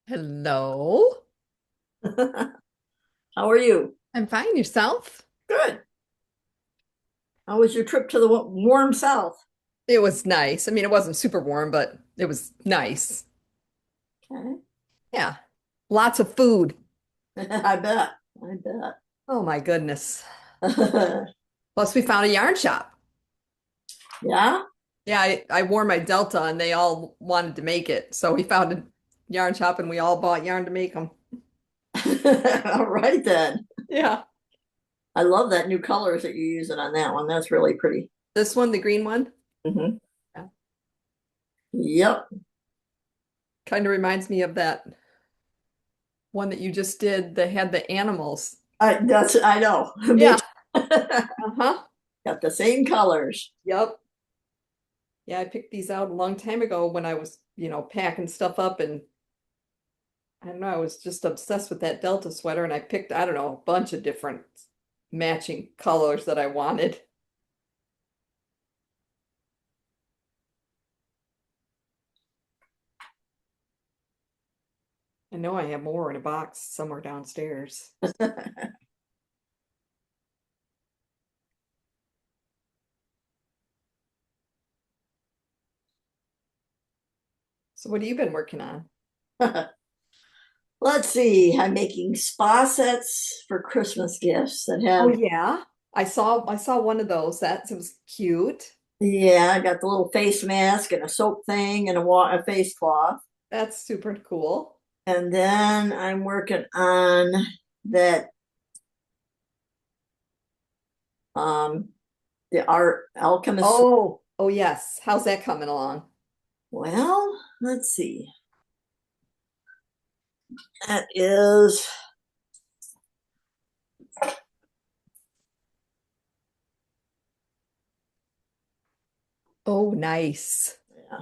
Hello. How are you? I'm fine. Yourself? Good. How was your trip to the warm South? It was nice. I mean, it wasn't super warm, but it was nice. Okay. Yeah. Lots of food. I bet. I Oh my goodness. bet. Plus, we found a yarn shop. Yeah? Yeah, I wore my Delta and they all wanted to make it. So we found yarn shop and we all bought yarn to make them. All right then. Yeah. I love that new colors that you're using on that one. That's really pretty. This one, the green one, Hmm. yeah. Yep. Kind of reminds me of that one that you just did that had the animals. I know. Me Yeah. too. Uh-huh. Got the same colors. Yep. Yeah, I picked these out a long time ago when I was, packing stuff up and I don't know, I was just obsessed with that Delta sweater and I picked, I don't know, a bunch of different matching colors that I wanted. I know I have more in a box somewhere downstairs. So what have you been working on? Let's see. I'm making spa sets for Christmas gifts that Oh have, yeah. I saw one of those. That it was cute. yeah, I got the little face mask and a soap thing and a face cloth. That's super cool. And then I'm working on that um the art alchemist. Oh yes. How's that coming along? Well, let's see. That is, Oh, nice. yeah.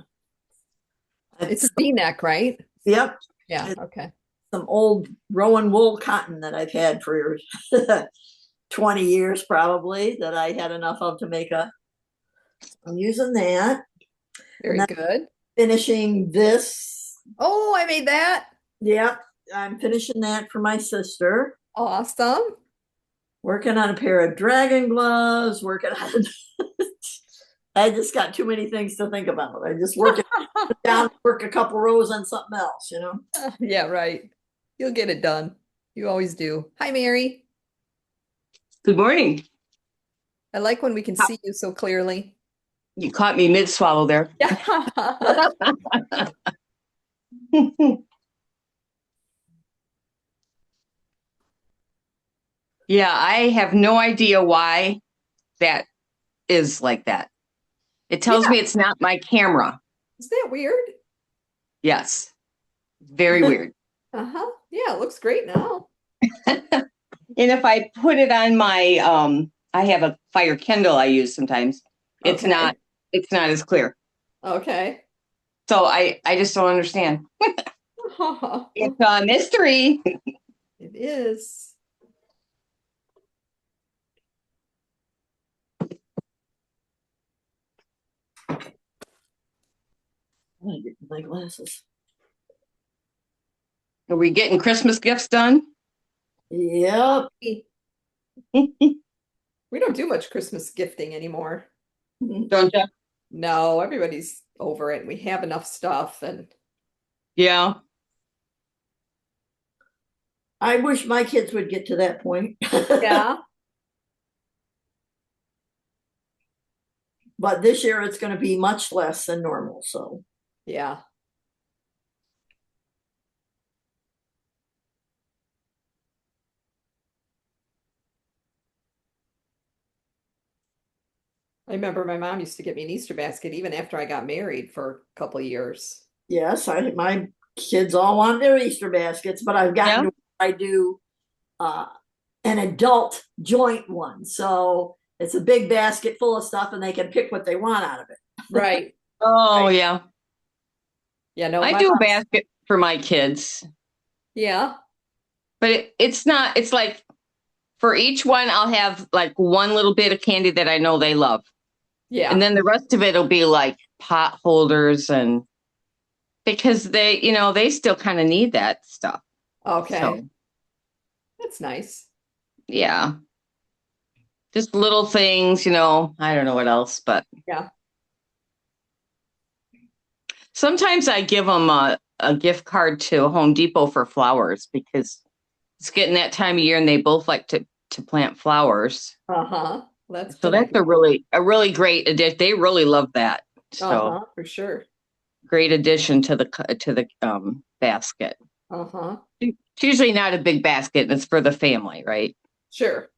It's a It's, V-neck, right? yep. Yeah, It's okay. some old Rowan wool cotton that I've had for 20 years probably that I had enough of to make a. I'm using that. And Very then good. finishing this. Oh, I made that. Yep. I'm finishing that for my sister. Awesome. Working on a pair of dragon gloves, working on I just got too many things to think about. I just work it down, work a couple rows on something else. Yeah, right. You'll get it done. You always do. Hi, Mary. Good morning. I like when we can see you so clearly. You caught me mid-swallow there. Yeah. Yeah, I have no idea why that is like that. It tells Yeah. me it's not my camera. Is that weird? Yes, very weird. Uh-huh. Yeah, it looks great now. And if I put it on my, I have a fire Kindle I use sometimes. It's Okay. not, it's not as clear. Okay. So I just don't understand. It's a mystery. It is. I'm gonna get my glasses. Are we getting Christmas gifts done? Yep. We don't do much Christmas gifting anymore. Don't you? No, everybody's over it. We have enough stuff and Yeah. I wish my kids would get to that point. yeah. But this year it's going to be much less than normal. So, Yeah. I remember my mom used to get me an Easter basket even after I got married for a couple of years. yes, my kids all want their Easter baskets, but I've gotten Yeah. to where I do uh, an adult joint one. So it's a big basket full of stuff and they can pick what they want out of it. Right. Oh, Right. yeah. Yeah, no, I my do a mom's, basket for my kids, yeah. but it's not, it's like for each one, I'll have like one little bit of candy that I know they love. And Yeah. then the rest of it will be like pot holders and because they still kind of need that stuff. Okay. So, That's nice. yeah, just little things, I don't know what else, but Yeah. sometimes I give them a gift card to Home Depot for flowers because it's getting that time of year and they both like to plant flowers. Uh-huh. That's a So good that's idea. a really great addition. They really love that. So Uh-huh, for sure. great addition to the basket. Uh-huh. It's usually not a big basket, and it's for the family, right? Sure.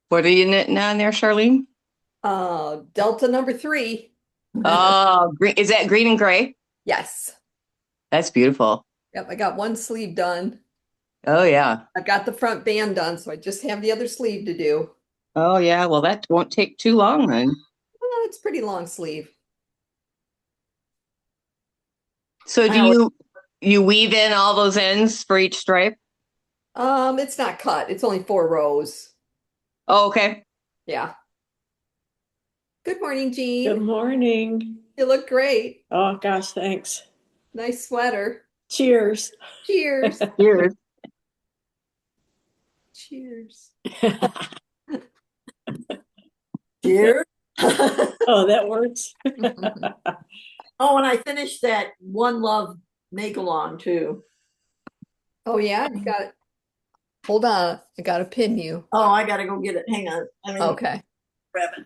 What are you knitting on there, Charlene? Delta number 3. Oh, green, is that green and gray? Yes. That's beautiful. Yep, I got one sleeve done. Oh, yeah. I've got the front band done, so I just have the other sleeve to do. Oh, yeah. Well, that won't take too long then. Oh, it's pretty long sleeve. So do you weave in all those ends for each stripe? It's not cut. It's only 4 rows. Oh, okay. Yeah. Good morning, Good Jean. morning. You look great. Oh gosh, thanks. Nice sweater. Cheers. Cheers. Cheers. Cheers. Cheers. Oh, that works. Oh, and I finished that One Love make along too. Oh yeah, you got it. Hold on. I gotta pin you. Oh, I gotta go get it. Hang on. I mean, Okay. grab it.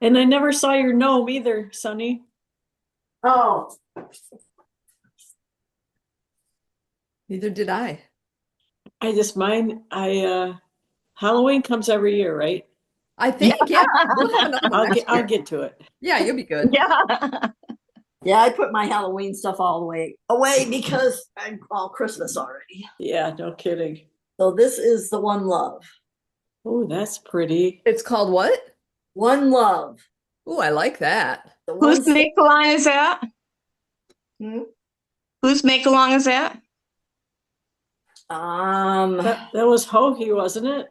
And I never saw your gnome either, Sonny. Oh, Neither did I. Halloween comes every year, right? I think, yeah. We'll have another one next I'll year. get to it. Yeah, you'll be good. Yeah. yeah, I put my Halloween stuff all the way away because I'm all Christmas already. Yeah, no kidding. So this is the One Love. Oh, that's pretty. It's called what? One Love. Oh, I like that. The Whose one make along is that? Hmm? Whose make along is that? That was Hoagie, wasn't it?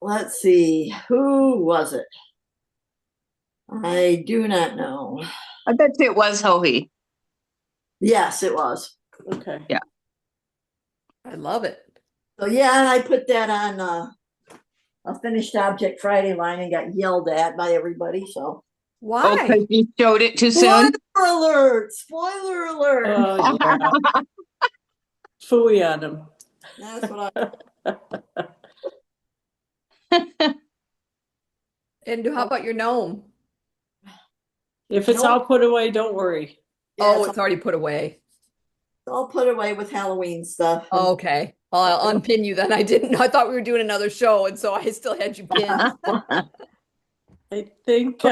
Let's see. Who was it? I do not know. I bet you it was Hohi. Yes, it was. Okay. Yeah. I love it. So yeah, I put that on a finished object Friday line and got yelled at by everybody. So Why? Okay, you showed it too spoiler soon. alert! Spoiler alert! Oh yeah. Phooey on him. That's what I. And how about your gnome? If it's Nope. all put away, don't worry. Yeah, Oh, it's it's already put away. all put away with Halloween stuff. Oh, okay. I'll unpin you then. I didn't. I thought we were doing another show, and so I still had you pinned. I think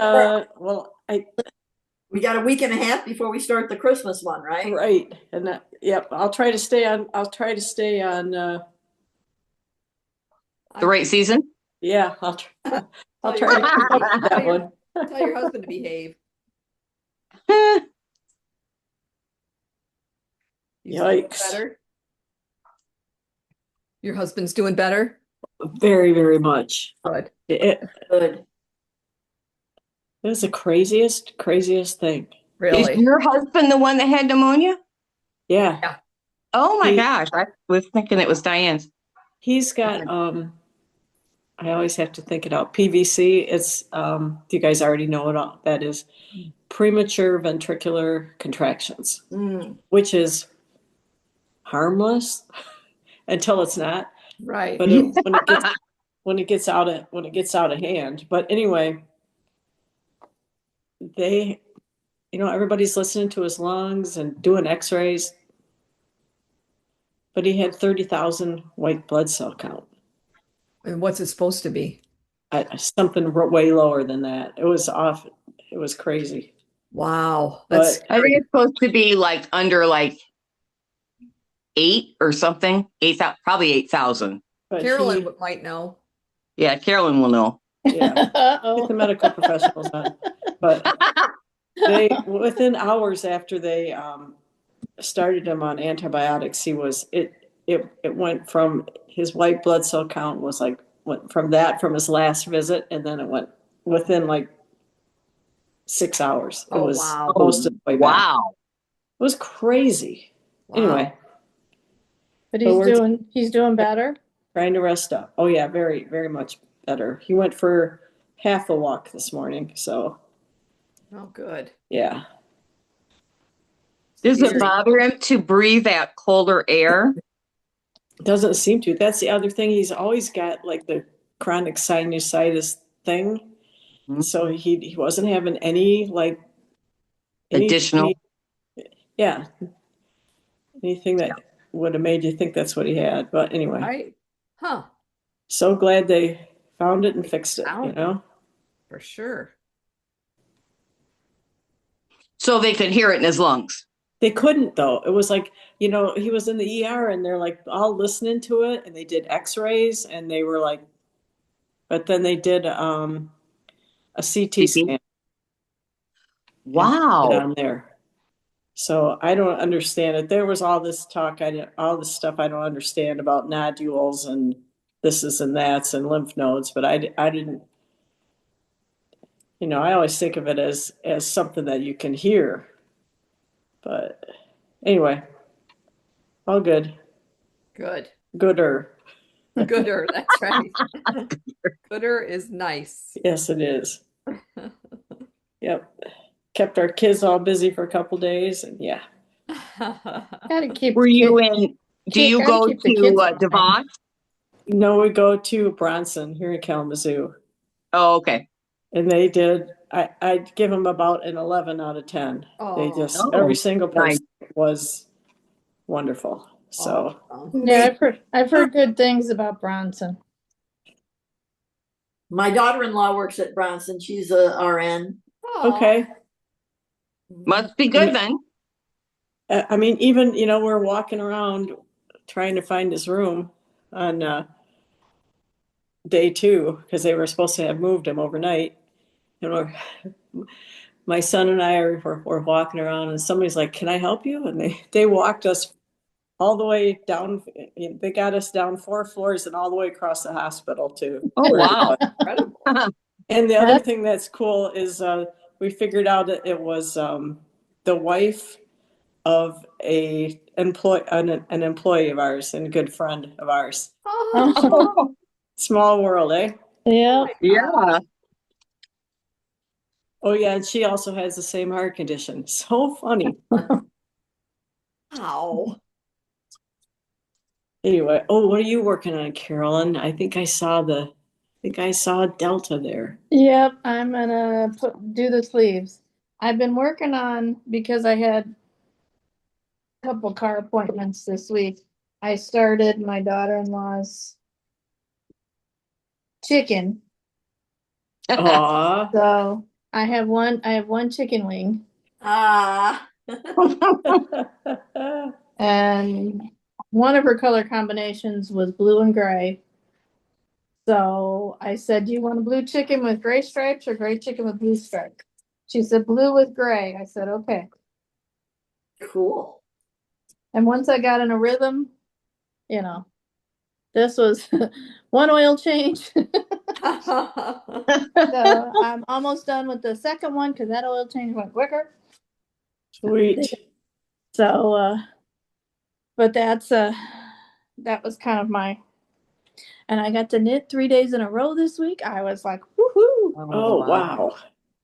We got a week and a half before we start the Christmas one, right? right. And yep, I'll try to stay on The right season? yeah, I'll try to keep up with that one. Tell your husband to behave. He's doing Yikes. better. Your husband's doing better. Very, very much. Good. It Good. was the craziest thing. Is Really? your husband the one that had pneumonia? Yeah. Oh my He- gosh. I was thinking it was Diane's. He's got I always have to think it out. PVC, it's you guys already know what all that is. Premature ventricular contractions, which is harmless until it's not. Right. But when it gets out of hand. But anyway, everybody's listening to his lungs and doing x-rays. But he had 30,000 white blood cell count. And what's it supposed to be? Something way lower than that. It was off. It was crazy. Wow. That's I think it's supposed to be like under like 8 or something. 8,000, probably 8,000. But Carolyn might know. Yeah, Carolyn will know. yeah, get the medical professionals on. But within hours after they started him on antibiotics, it went from his white blood cell count went from his last visit, and then it went within like 6 hours. It was wow. most of the way back. Wow. It was crazy. Wow. Anyway, But So he's doing better. trying to rest up. Oh yeah, very, very much better. He went for half a walk this morning. So Oh, good. yeah. Does it Scary. bother him to breathe that colder air? Doesn't seem to. That's the other thing. He's always got like the chronic sinusitis thing. So he wasn't having any like Additional. yeah, anything that would have made you think that's what he had. But anyway, Right? Huh. so glad they found it and fixed it, you Found know? For sure. So they could hear it in his lungs. They couldn't though. It was like, you know, he was in the ER and they're like all listening to it and they did x-rays and they were like, but then they did a CT scan Wow. on there. So I don't understand it. There was all this talk, all this stuff I don't understand about nodules and thises and that's and lymph nodes, but I didn't, you know, I always think of it as something that you can hear. But anyway, all good. Good. Gooder. Gooder. That's right. Gooder is nice. Yes, it is. Yep. Kept our kids all busy for a couple days and yeah. Gotta keep. Were you in? Do you gotta go keep the to kids occupied. Devon? No, we go to Bronson here in Kalamazoo. Oh, okay. And they did, I'd give them about an 11 out of 10. They just, Oh, every single nice. person was wonderful. So, Yeah, I've heard good things about Bronson. My daughter-in-law works at Bronson. She's a RN. okay. Must be good then. I mean, even, you know, we're walking around trying to find his room on day 2 because they were supposed to have moved him overnight. And my son and I were walking around and somebody's like, can I help you? And they walked us all the way down. They got us down 4 floors and all the way across the hospital too. Oh, wow. Incredible. And the other thing that's cool is we figured out that it was the wife of an employee of ours and a good friend of ours. Oh, Small world, eh? Yeah. Yeah. Oh yeah, and she also has the same heart condition. So funny. wow. Anyway, oh, what are you working on, Carolyn? I think I saw Delta there. Yep, I'm gonna do the sleeves. I've been working on because I had a couple car appointments this week. I started my daughter-in-law's chicken. Aw. So I have one chicken wing Ah. and one of her color combinations was blue and gray. So I said, do you want a blue chicken with gray stripes or gray chicken with blue stripes? She said, blue with gray. I said, okay. Cool. And once I got in a rhythm, you know, this was one oil change. So I'm almost done with the second one because that oil change went quicker. Sweet. So, but that was kind of and I got to knit 3 days in a row this week. I was like, woohoo. Oh, wow.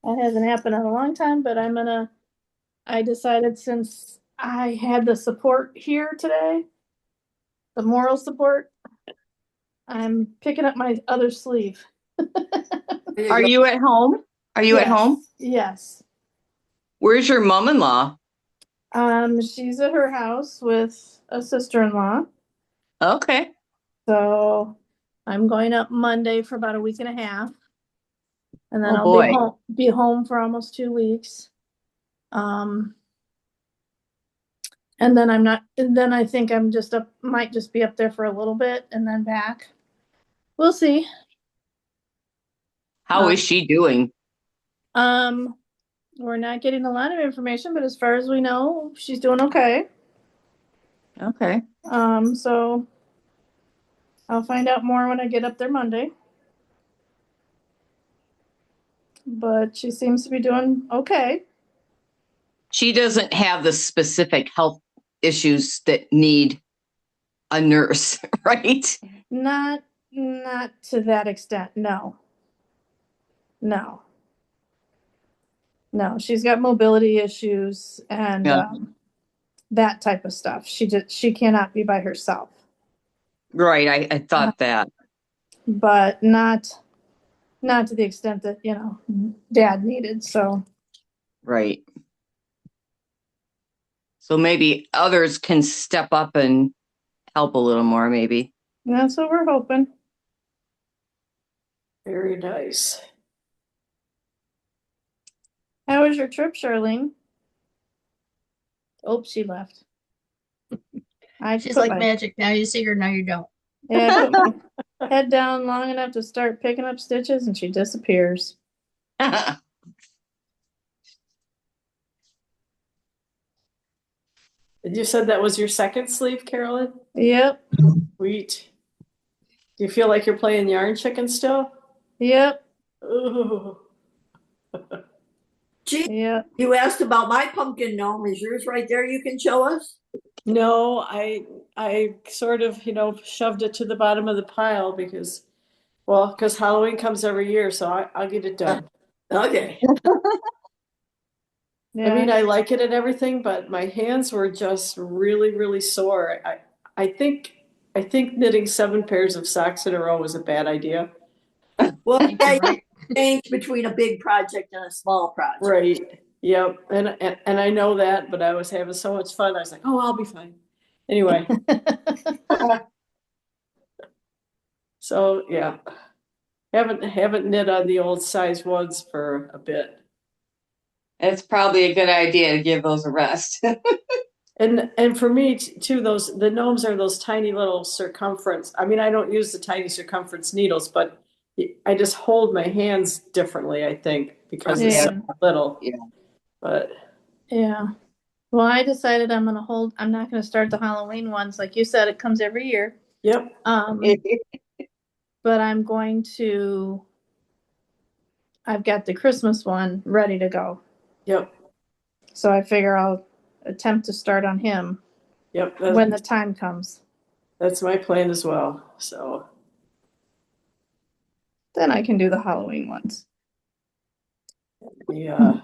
That hasn't happened in a long time, but I decided since I had the support here today, the moral support, I'm picking up my other sleeve. Are you at home? Are you at home? Yes. Where's your mom-in-law? She's at her house with a sister-in-law. Okay. So I'm going up Monday for about a week and a half. And then Oh, I'll boy. be home for almost 2 weeks. And then I think I'm might just be up there for a little bit and then back. We'll see. How is she doing? We're not getting a lot of information, but as far as we know, she's doing okay. Okay. So I'll find out more when I get up there Monday. But she seems to be doing okay. She doesn't have the specific health issues that need a nurse, right? Not to that extent, no. No. No, she's got mobility issues and Yeah. that type of stuff. She cannot be by herself. Right. I thought that. But not to the extent that, Dad needed. So Right. So maybe others can step up and help a little more, maybe. that's what we're hoping. Very nice. How was your trip, Charlene? Oh, she left. She's like magic. Now you see her, now you don't. Yeah, I put my head down long enough to start picking up stitches and she disappears. You said that was your second sleeve, Carolyn? Yep. Sweet. Do you feel like you're playing yarn chicken still? Yep. Ooh. Gee, Yep. you asked about my pumpkin gnome. Is yours right there you can show us? No, I sort of, shoved it to the bottom of the pile because Halloween comes every year, so I'll get it done. Okay. Yeah. I mean, I like it and everything, but my hands were just really, really sore. I think knitting 7 pairs of socks in a row was a bad idea. Well, Thank you, right? change between a big project and a small project. Right. Yep. And I know that, but I was having so much fun. I was like, oh, I'll be fine. Anyway. So yeah. Haven't knit on the old size ones for a bit. It's probably a good idea to give those a rest. And for me too, the gnomes are those tiny little circumference. I mean, I don't use the tiny circumference needles, but I just hold my hands differently, I think, because it's so little. Yeah. But Yeah. Well, I decided I'm not going to start the Halloween ones. Like you said, it comes every year. yep. But I'm going to, I've got the Christmas one ready to go. Yep. So I figure I'll attempt to start on him Yep. when the time comes. That's my plan as well. So Then I can do the Halloween ones. The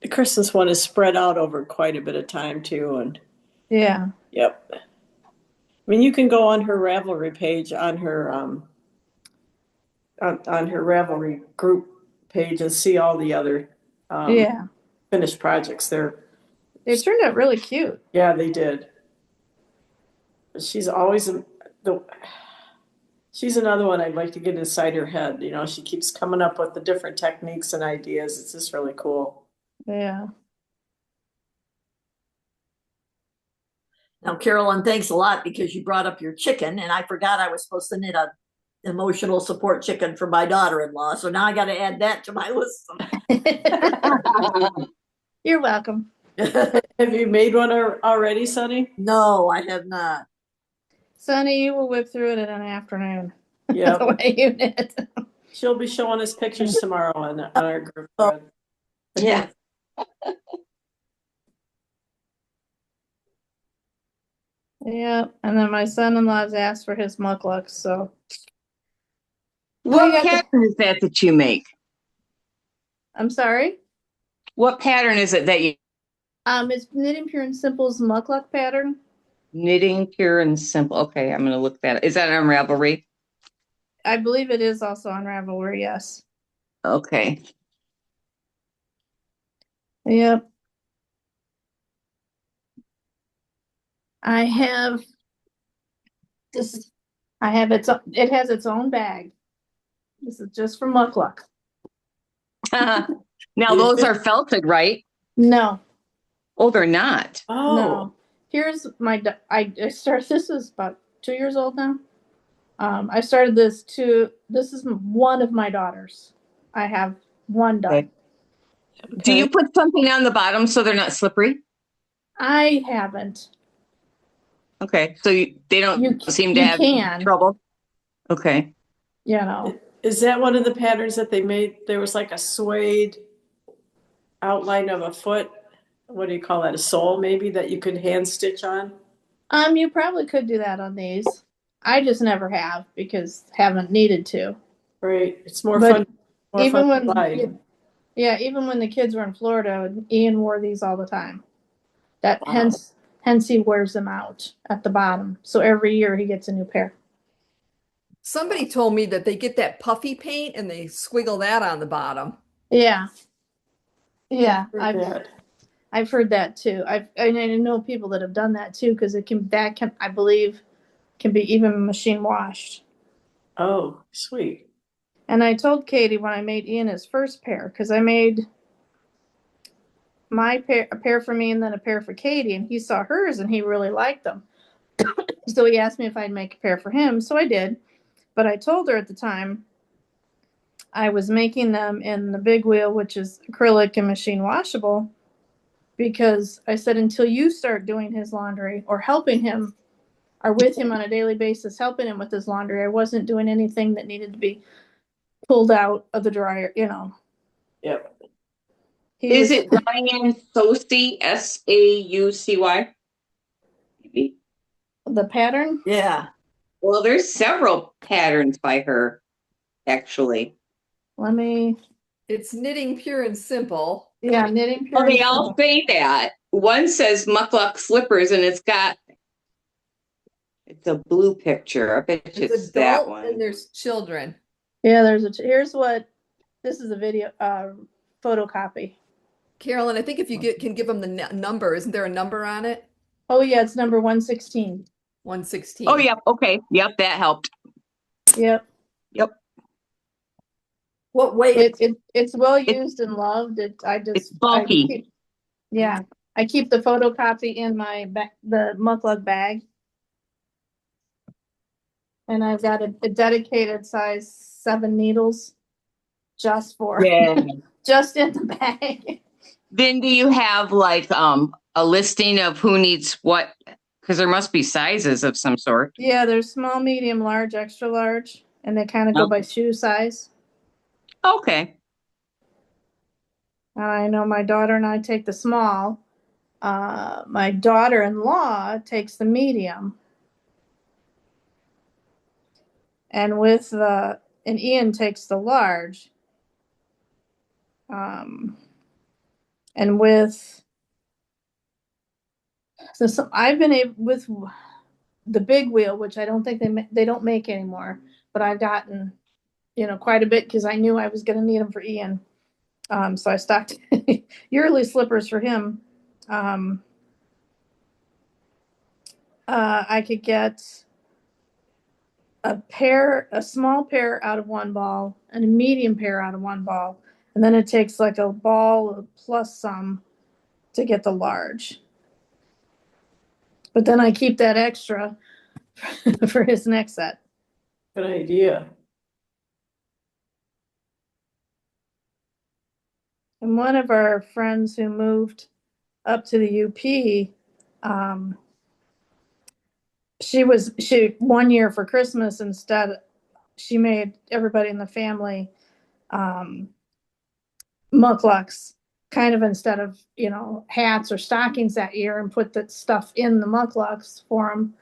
Christmas one is spread out over quite a bit of time too, and Yeah. yep. I mean, you can go on her Ravelry page, on her on her Ravelry group page, and see all the other finished projects. They turned out really cute. Yeah, they did. But she's always she's another one I'd like to get inside her head. She keeps coming up with the different techniques and ideas. It's just really cool. Yeah. Now, Carolyn, thanks a lot because you brought up your chicken, and I forgot I was supposed to knit a emotional support chicken for my daughter-in-law. So now I got to add that to my list. You're welcome. Have you made one already, Sunny? No, I have not. Sonny, you will whip through it in an afternoon. Yeah. The way you knit. She'll be showing us pictures tomorrow on our group. Yeah. Yeah, and then my son-in-law's asked for his mucklucks, so. What pattern is that you make? I'm sorry? What pattern is it that you? It's Knitting Pure and Simple's muckluck pattern. Knitting Pure and Simple. Okay, I'm going to look that up. Is that on Ravelry? I believe it is also on Ravelry, yes. Okay. Yep. I have this. It has its own bag. This is just for muckluck. Now those are felted, right? No. Oh, they're not. Oh. No. Here's I started. This is about 2 years old now. I started this this is one of my daughters. I have one done. Okay. Do you put something on the bottom so they're not slippery? I haven't. Okay, so they don't seem to have trouble. Okay. Is that one of the patterns that they made? There was like a suede outline of a foot. What do you call that? A sole, maybe, that you could hand stitch on? You probably could do that on these. I just never have because haven't needed to. Right. It's more But fun. More even fun to when, glide. yeah, even when the kids were in Florida, Ian wore these all the time. That Wow. hence he wears them out at the bottom. So every year he gets a new pair. Somebody told me that they get that puffy paint and they squiggle that on the bottom. Yeah. Yeah. Heard that. I've heard that too. I know people that have done that too, because that can, I believe, can be even machine washed. Oh, sweet. And I told Katie when I made Ian his first pair, because I made a pair for me and then a pair for Katie, and he saw hers and he really liked them. So he asked me if I'd make a pair for him. So I did. But I told her at the time I was making them in the big wheel, which is acrylic and machine washable, because I said until you start doing his laundry or helping him or with him on a daily basis, helping him with his laundry, I wasn't doing anything that needed to be pulled out of the dryer, you know. Yep. Is it Diane Saucy, Saucy? Maybe. The pattern? Yeah. Well, there's several patterns by her, actually. Let me, It's knitting pure and simple. yeah, knitting Oh, pure. they all say that. One says muckluck slippers, and it's a blue picture. I bet you It's it's that adult one. and there's children. Yeah, here's what, this is a video, photocopy. Carolyn, I think if you can give them the number, isn't there a number on it? Oh yeah, it's number 116. 116. Oh, yep. Okay. Yep, that helped. Yep. Yep. What weight? It's well used and loved. It's bulky. I keep the photocopy in my the mukluk bag, and I've got a dedicated size 7 needles just for just in the bag. Then do you have like a listing of who needs what? Because there must be sizes of some sort. Yeah, there's small, medium, large, extra large, and they kind of go by shoe size. Okay. I know my daughter and I take the small. My daughter-in-law takes the medium. And and Ian takes the large. And so I've been able with the big wheel, which I don't think they don't make anymore, but I've gotten, quite a bit because I knew I was going to need them for Ian. So I stocked yearly slippers for him. I could get a small pair out of one ball and a medium pair out of one ball. And then it takes like a ball plus some to get the large. But then I keep that extra for his next set. Good idea. And one of our friends who moved up to the UP, she 1 year for Christmas she made everybody in the family mukluks, kind of instead of hats or stockings that year, and put that stuff in the mukluks for them.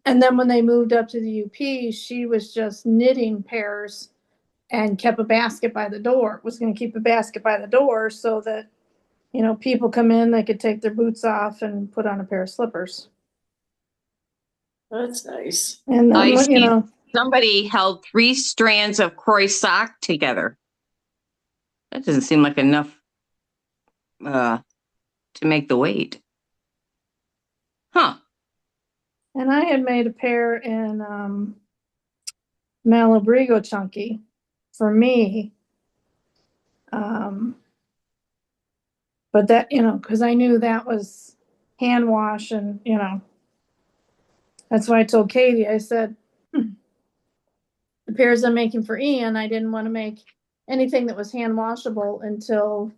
And then when they moved up to the UP, she was just knitting pairs and kept a basket by the door. Was going to keep a basket by the door so that people come in, they could take their boots off and put on a pair of slippers. That's nice. And then, somebody held 3 strands of croy sock together. That doesn't seem like enough to make the weight. Huh. And I had made a pair in Malabrigo chunky for me. But that, because I knew that was hand wash and, that's why I told Katie, I said, the pairs I'm making for Ian, I didn't want to make anything that was hand washable until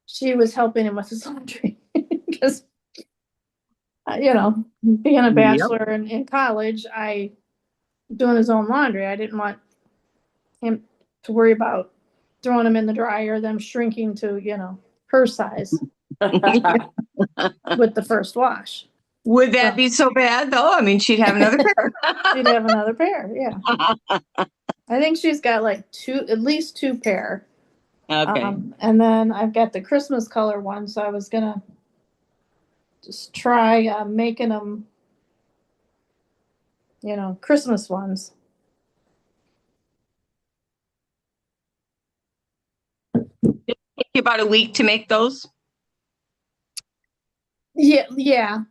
she was helping him with his laundry. Because, being a bachelor in college, doing his own laundry, I didn't want him to worry about throwing them in the dryer, them shrinking to, her size with the first wash. Would that be so bad though? I mean, she'd have another pair. She'd have another pair, yeah. I think she's got like at least two pair. Okay. And then I've got the Christmas color one, so I was gonna just try making them, Christmas ones. Take you about a week to make those? Yeah.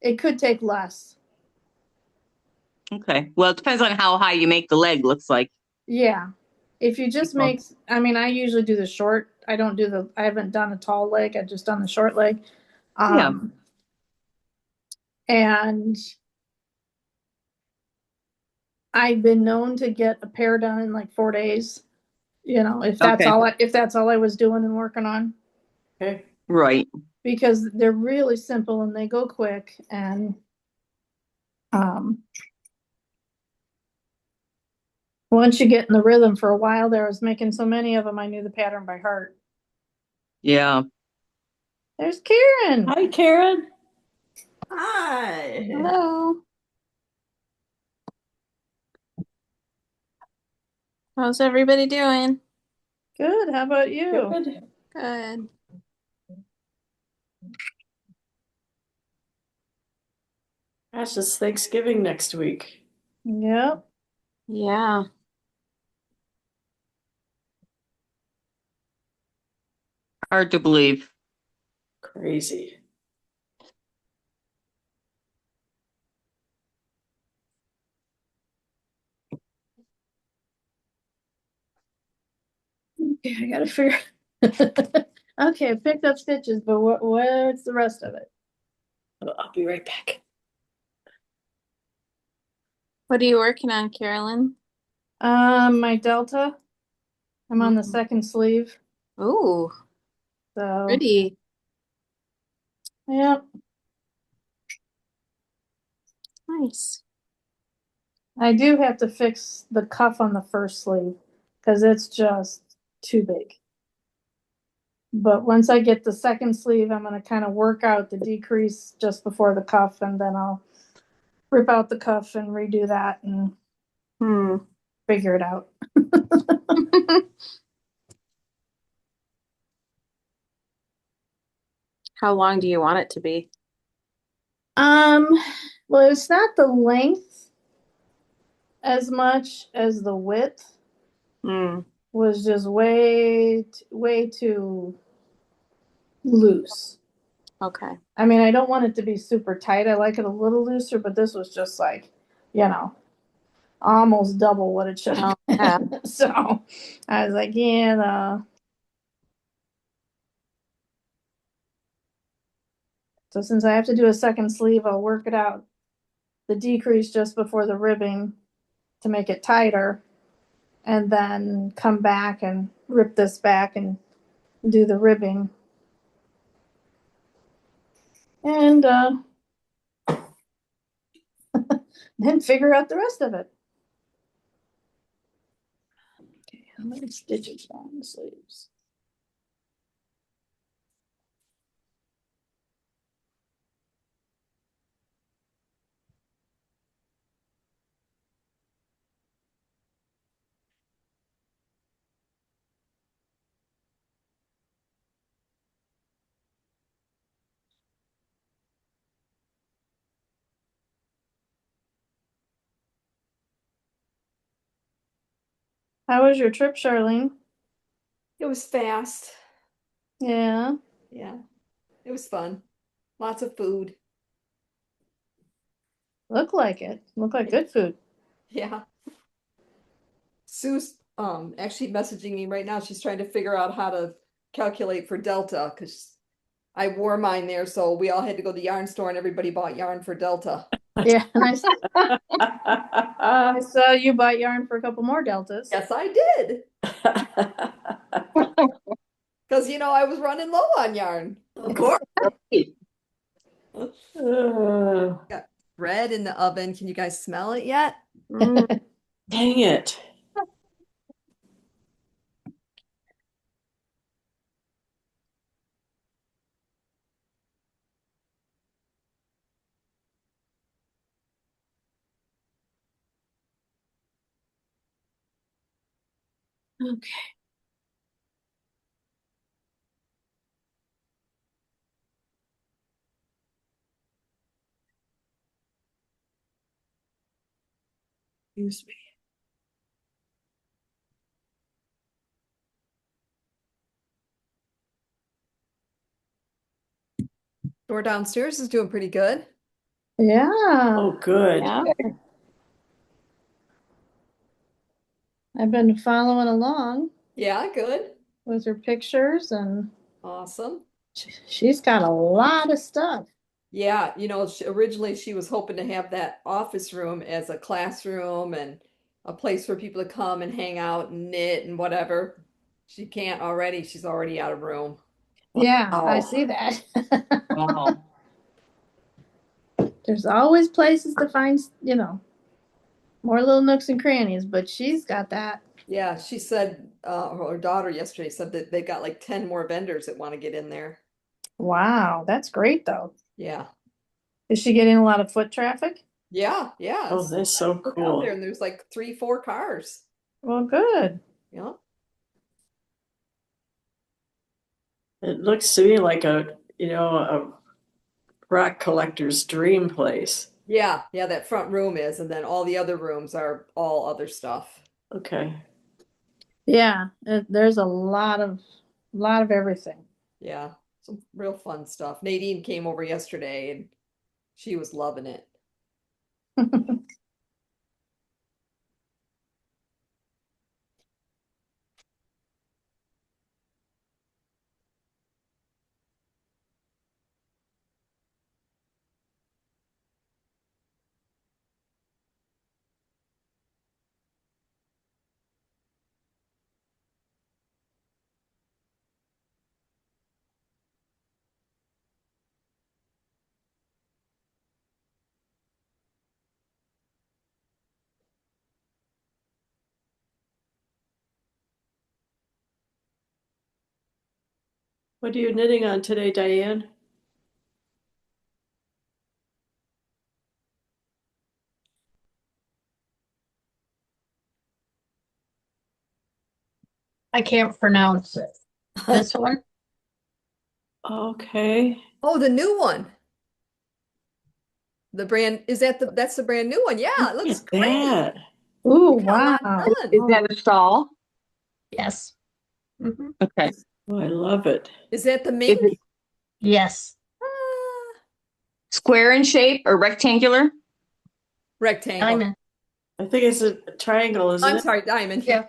It could take less. Okay. Well, it depends on how high you make the leg, looks like. Yeah. If you just make, I usually do the short. I haven't done a tall leg. I've just done the short leg. Yeah. And I've been known to get a pair done in like 4 days. If that's Okay. all I was doing and working on. Okay. Right. Because they're really simple and they go quick, and once you get in the rhythm for a while there, I was making so many of them I knew the pattern by heart. Yeah. There's Karen. Hi, Karen. Hi. Hello. How's everybody doing? Good. How about you? Good. Good. Gosh, it's Thanksgiving next week. Yep. Yeah. Hard to believe. Crazy. Okay, I gotta figure. Okay, I picked up stitches, but what's the rest of it? I'll be right back. What are you working on, Carolyn? My Delta. I'm on the second sleeve. Ooh, So pretty. yeah, Nice. I do have to fix the cuff on the first sleeve because it's just too big. But once I get the second sleeve, I'm going to kind of work out the decrease just before the cuff, and then I'll rip out the cuff and redo that and figure it out. How long do you want it to be? Well, it's not the length as much as the width was just way too loose. Okay. I don't want it to be super tight. I like it a little looser, but this was just like, almost double what it should have been. Yeah. So I was like, yeah. So since I have to do a second sleeve, I'll work it out, the decrease just before the ribbing to make it tighter, and then come back and rip this back and do the ribbing. And then figure out the rest of it. Okay, how many stitches on the sleeves? How was your trip, Charlene? It was fast. Yeah. Yeah. It was fun. Lots of food. Looked like it. Looked like good food. Yeah. Sue's actually messaging me right now. She's trying to figure out how to calculate for Delta because I wore mine there, so we all had to go to the yarn store and everybody bought yarn for Delta. Yeah, and I saw you buy yarn for a couple more Deltas. Yes, I did. Because I was running low on yarn. Of course. Got bread in the oven. Can you guys smell it yet? Dang it. Okay. Excuse me. Door downstairs is doing pretty good. Yeah. Oh, good. Yeah. I've been following along Yeah, good. with her pictures, and Awesome. she's got a lot of stuff. Yeah, originally she was hoping to have that office room as a classroom and a place for people to come and hang out and knit and whatever. She can't already. She's already out of room. Yeah, I Wow. see that. Wow. There's always places to find, more little nooks and crannies, but she's got that. Yeah, she said, her daughter yesterday said that they got like 10 more vendors that want to get in there. Wow, that's great though. Yeah. Is she getting a lot of foot traffic? Yeah, yeah. Oh, that's so Look out there cool. and there's like 3, 4 cars. Well, good. Yeah. It looks to me like a rock collector's dream place. Yeah, yeah, that front room is, and then all the other rooms are all other stuff. Okay. Yeah, there's a lot of everything. Yeah, some real fun stuff. Nadine came over yesterday and she was loving it. What are you knitting on today, Diane? I can't pronounce it. This one? Okay. Oh, the new one. The brand is that's the brand new one. Yeah, it Look looks at great. that. Ooh, You got a lot wow. done. Is that a shawl? Yes. Mhm. Okay. Oh, I love it. Is that the Is mink? it Yes. Ah, square in shape or rectangular? rectangle. Diamond. I think it's a triangle, isn't I'm it? sorry, diamond. Yeah.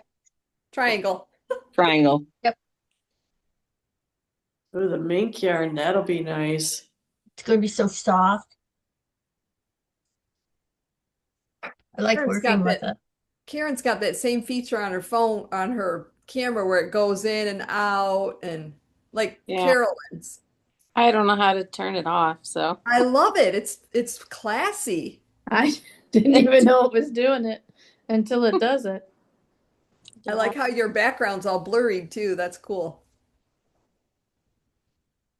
Triangle. Triangle. Oh, the mink yarn, that'll be nice. It's going to be so soft. I like Karen's working got with that. it. Karen's got that same feature on her phone, on her camera where it goes in and out and like Yeah. Carolyn's. I don't know how to turn it off, so. I love it. It's classy. I didn't even know it was doing it until it does it. I like how your background's all blurry too. That's cool.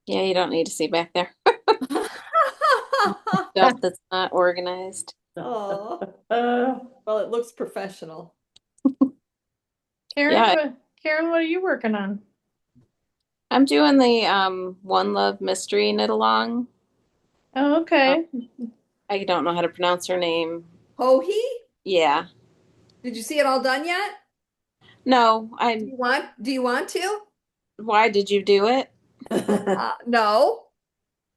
Yeah, you don't need to see back there. Stuff that's not organized. Oh, Uh, well, it looks professional. Karen, Yeah. Karen, what are you working on? I'm doing the One Love Mystery knit along. Oh, okay. I don't know how to pronounce her name. Hohi? Yeah. Did you see it all done yet? No, Do you want to? why did you do it? No.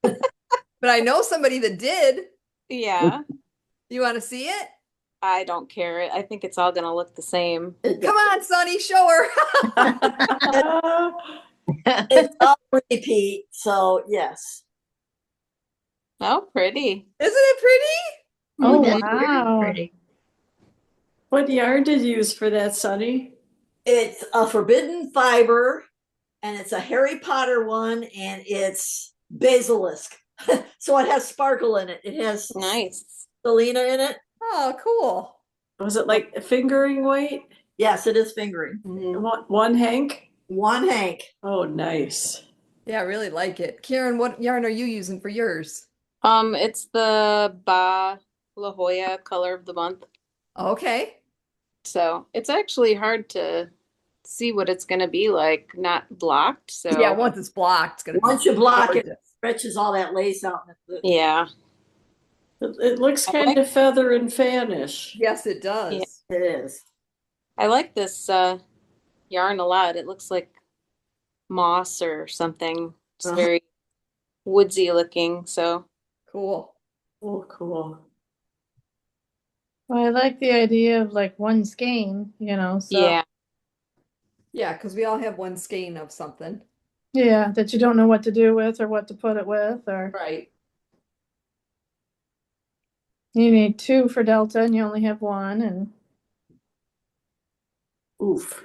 But I know somebody that did. Yeah. You want to see it? I don't care. I think it's all gonna look the same. Come on, Sonny, show her. It's all repeat, so yes. Oh, pretty. Isn't it pretty? Oh, That's wow. very pretty. what yarn did you use for that, Sunny? It's a forbidden fiber, and it's a Harry Potter one, and it's basilisk. So it has sparkle in it. It has Nice. Selena in it. Oh, cool. Was it like fingering weight? Yes, it is fingering. One hank? One hank. Oh, nice. Yeah, I really like it. Karen, what yarn are you using for yours? It's the Ba La Jolla color of the month. Okay. So it's actually hard to see what it's gonna be like, not blocked. So Yeah, once it's blocked, it's gonna be Once you block it, gorgeous. stretches all that lace out. yeah, It looks I kind like- of feather and fanish. Yes, it does. It is. I like this yarn a lot. It looks like moss or something. It's Uh-huh. very woodsy looking. So Cool. Oh, cool. Well, I like the idea of like one skein, so yeah, Yeah, because we all have one skein of something. yeah, that you don't know what to do with or what to put it with, or Right. you need two for Delta and you only have one, and Oof.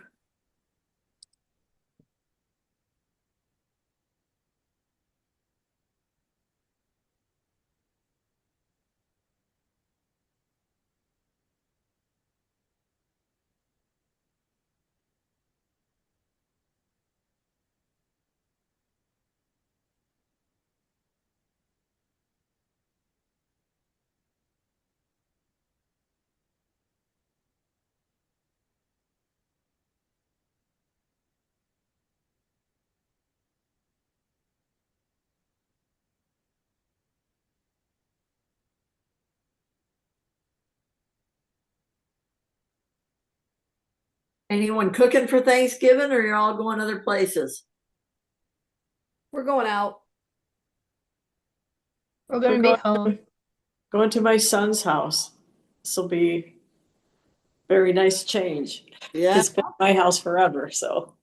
Anyone cooking for Thanksgiving, or you're all going other places? We're going out. We're gonna We're be going- home. Going to my son's house. This will be very nice change. Yeah. It's been my house forever, so.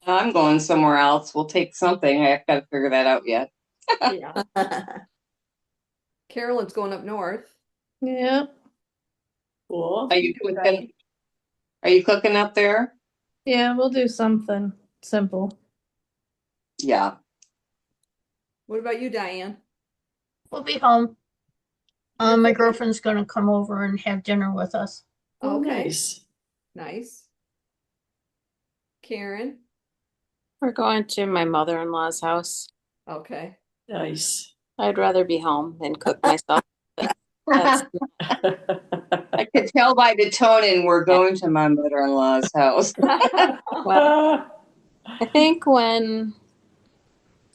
I'm going somewhere else. We'll take something. I've got to figure that out yet. Yeah. Carolyn's going up north. yeah, Cool. Are you cooking? Are you cooking up there? yeah, we'll do something simple. Yeah. What about you, Diane? We'll be home. My girlfriend's gonna come over and have dinner with us. Oh, Okay. nice. Nice. Karen? we're going to my mother-in-law's house. Okay. Nice. I'd rather be home than cook myself. But that's I could tell by the tone and we're going to my mother-in-law's house. well, I think when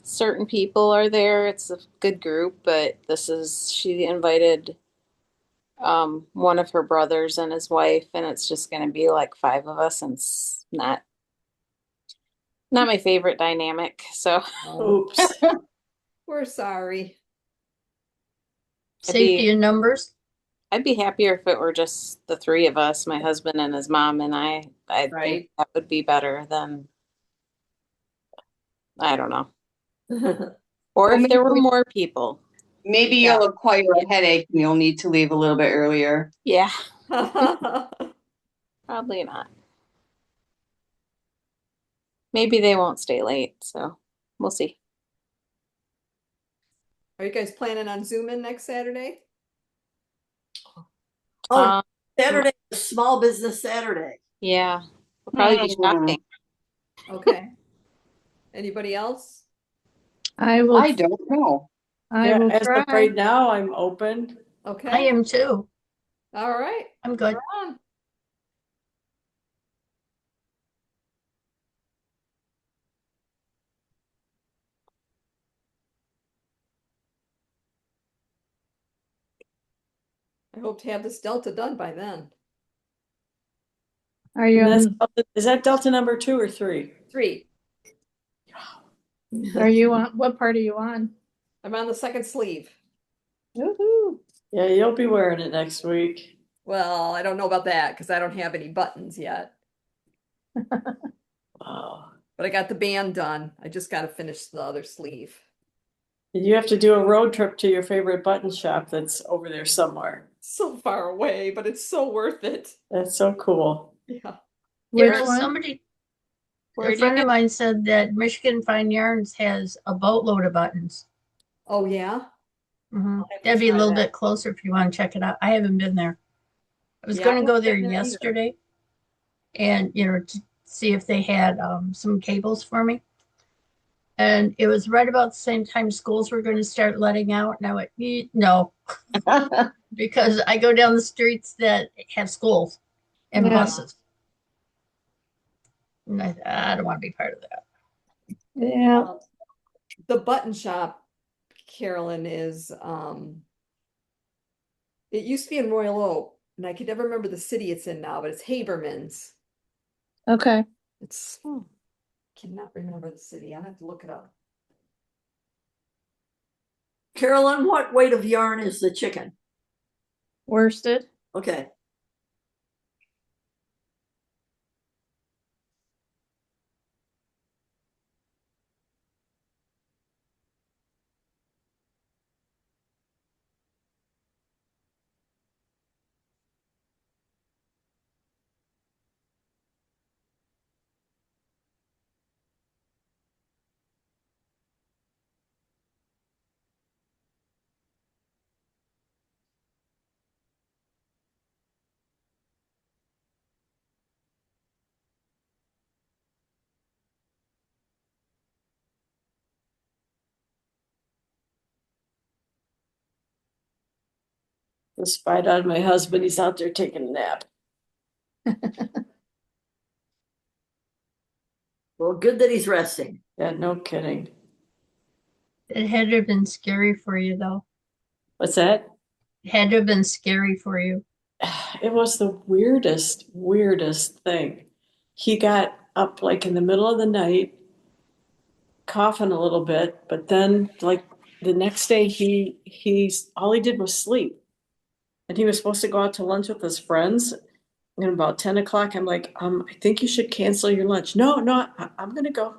certain people are there, it's a good group, but she invited one of her brothers and his wife, and it's just gonna be like five of us, and it's not my favorite dynamic. So Oops. We're sorry. Safety in numbers. I'd be happier if it were just the three of us, my husband and his mom and I. I Right. think that would be better than, I don't know. Or Well, if there were maybe- more people. Maybe Yeah. you'll acquire a headache and you'll need to leave a little bit earlier. Yeah, Are probably not. Maybe they won't stay late, so we'll see. you guys planning on Zooming next Saturday? Oh, Um, Saturday, Small Business Saturday. yeah, we'll probably be shopping. Okay. Anybody else? I will. I don't know. I Yeah, will as try. of right now, I'm open. Okay. I am too. All right. I'm good. We're on. I hope to have this Delta done by then. Are you And on? is that Delta number 2 or 3? 3. Are you on? What part are you on? I'm on the second sleeve. Woohoo! Yeah, you'll be wearing it next week. Well, I don't know about that because I don't have any buttons yet. Wow. But I got the band done. I just got to finish the other sleeve. And you have to do a road trip to your favorite button shop that's over there somewhere. So far away, but it's so worth it. That's so cool. Yeah. Which Yeah, one? somebody, Where a do you friend get- of mine said that Michigan Fine Yarns has a boatload of buttons. Oh, yeah? Mhm. I'll have to That'd be a try little that. bit closer if you want to check it out. I haven't been there. I was Yeah, going I to go haven't there been there either. yesterday and, to see if they had some cables for me. And it was right about the same time schools were going to start letting out. And I went, no, because I go down the streets that have schools and Yeah. buses. And I don't want to be part of that. Yeah. The button shop, Carolyn, is it used to be in Royal Oak, and I could never remember the city it's in now, but it's Haberman's. Okay. It's cannot remember the city. I'll have to look it up. Carolyn, what weight of yarn is the chicken? Worsted. Okay. Despite on my husband, he's out there taking a nap. Well, good that he's resting. Yeah, no kidding. It had to have been scary for you, though. What's that? It had to have been scary for you. It was the weirdest thing. He got up like in the middle of the night, coughing a little bit, but then like the next day he's all he did was sleep. And he was supposed to go out to lunch with his friends. And about 10 o'clock, I'm like, I think you should cancel your lunch. No, I'm gonna go.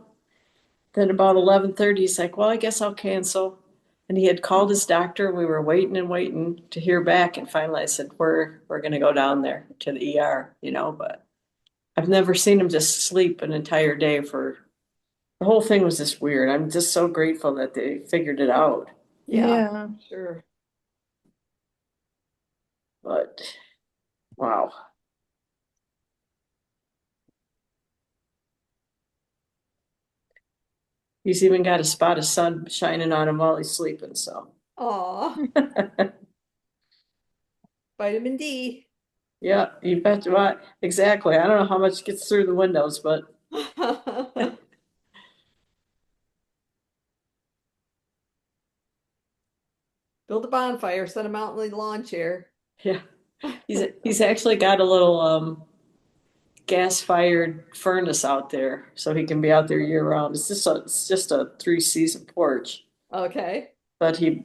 Then about 11:30, he's like, well, I guess I'll cancel. And he had called his doctor. We were waiting and waiting to hear back. And finally I said, we're gonna go down there to the ER, but I've never seen him just sleep an entire day for the whole thing was just weird. I'm just so grateful that they figured it out. Yeah. Sure. But wow. He's even got a spot of sun shining on him while he's sleeping, so. Aw, vitamin D. Yeah, you bet what exactly. I don't know how much gets through the windows, but Build a bonfire, set him out in the lawn chair. yeah. He's actually got a little gas-fired furnace out there, so he can be out there year-round. It's just a three-season porch. Okay. But he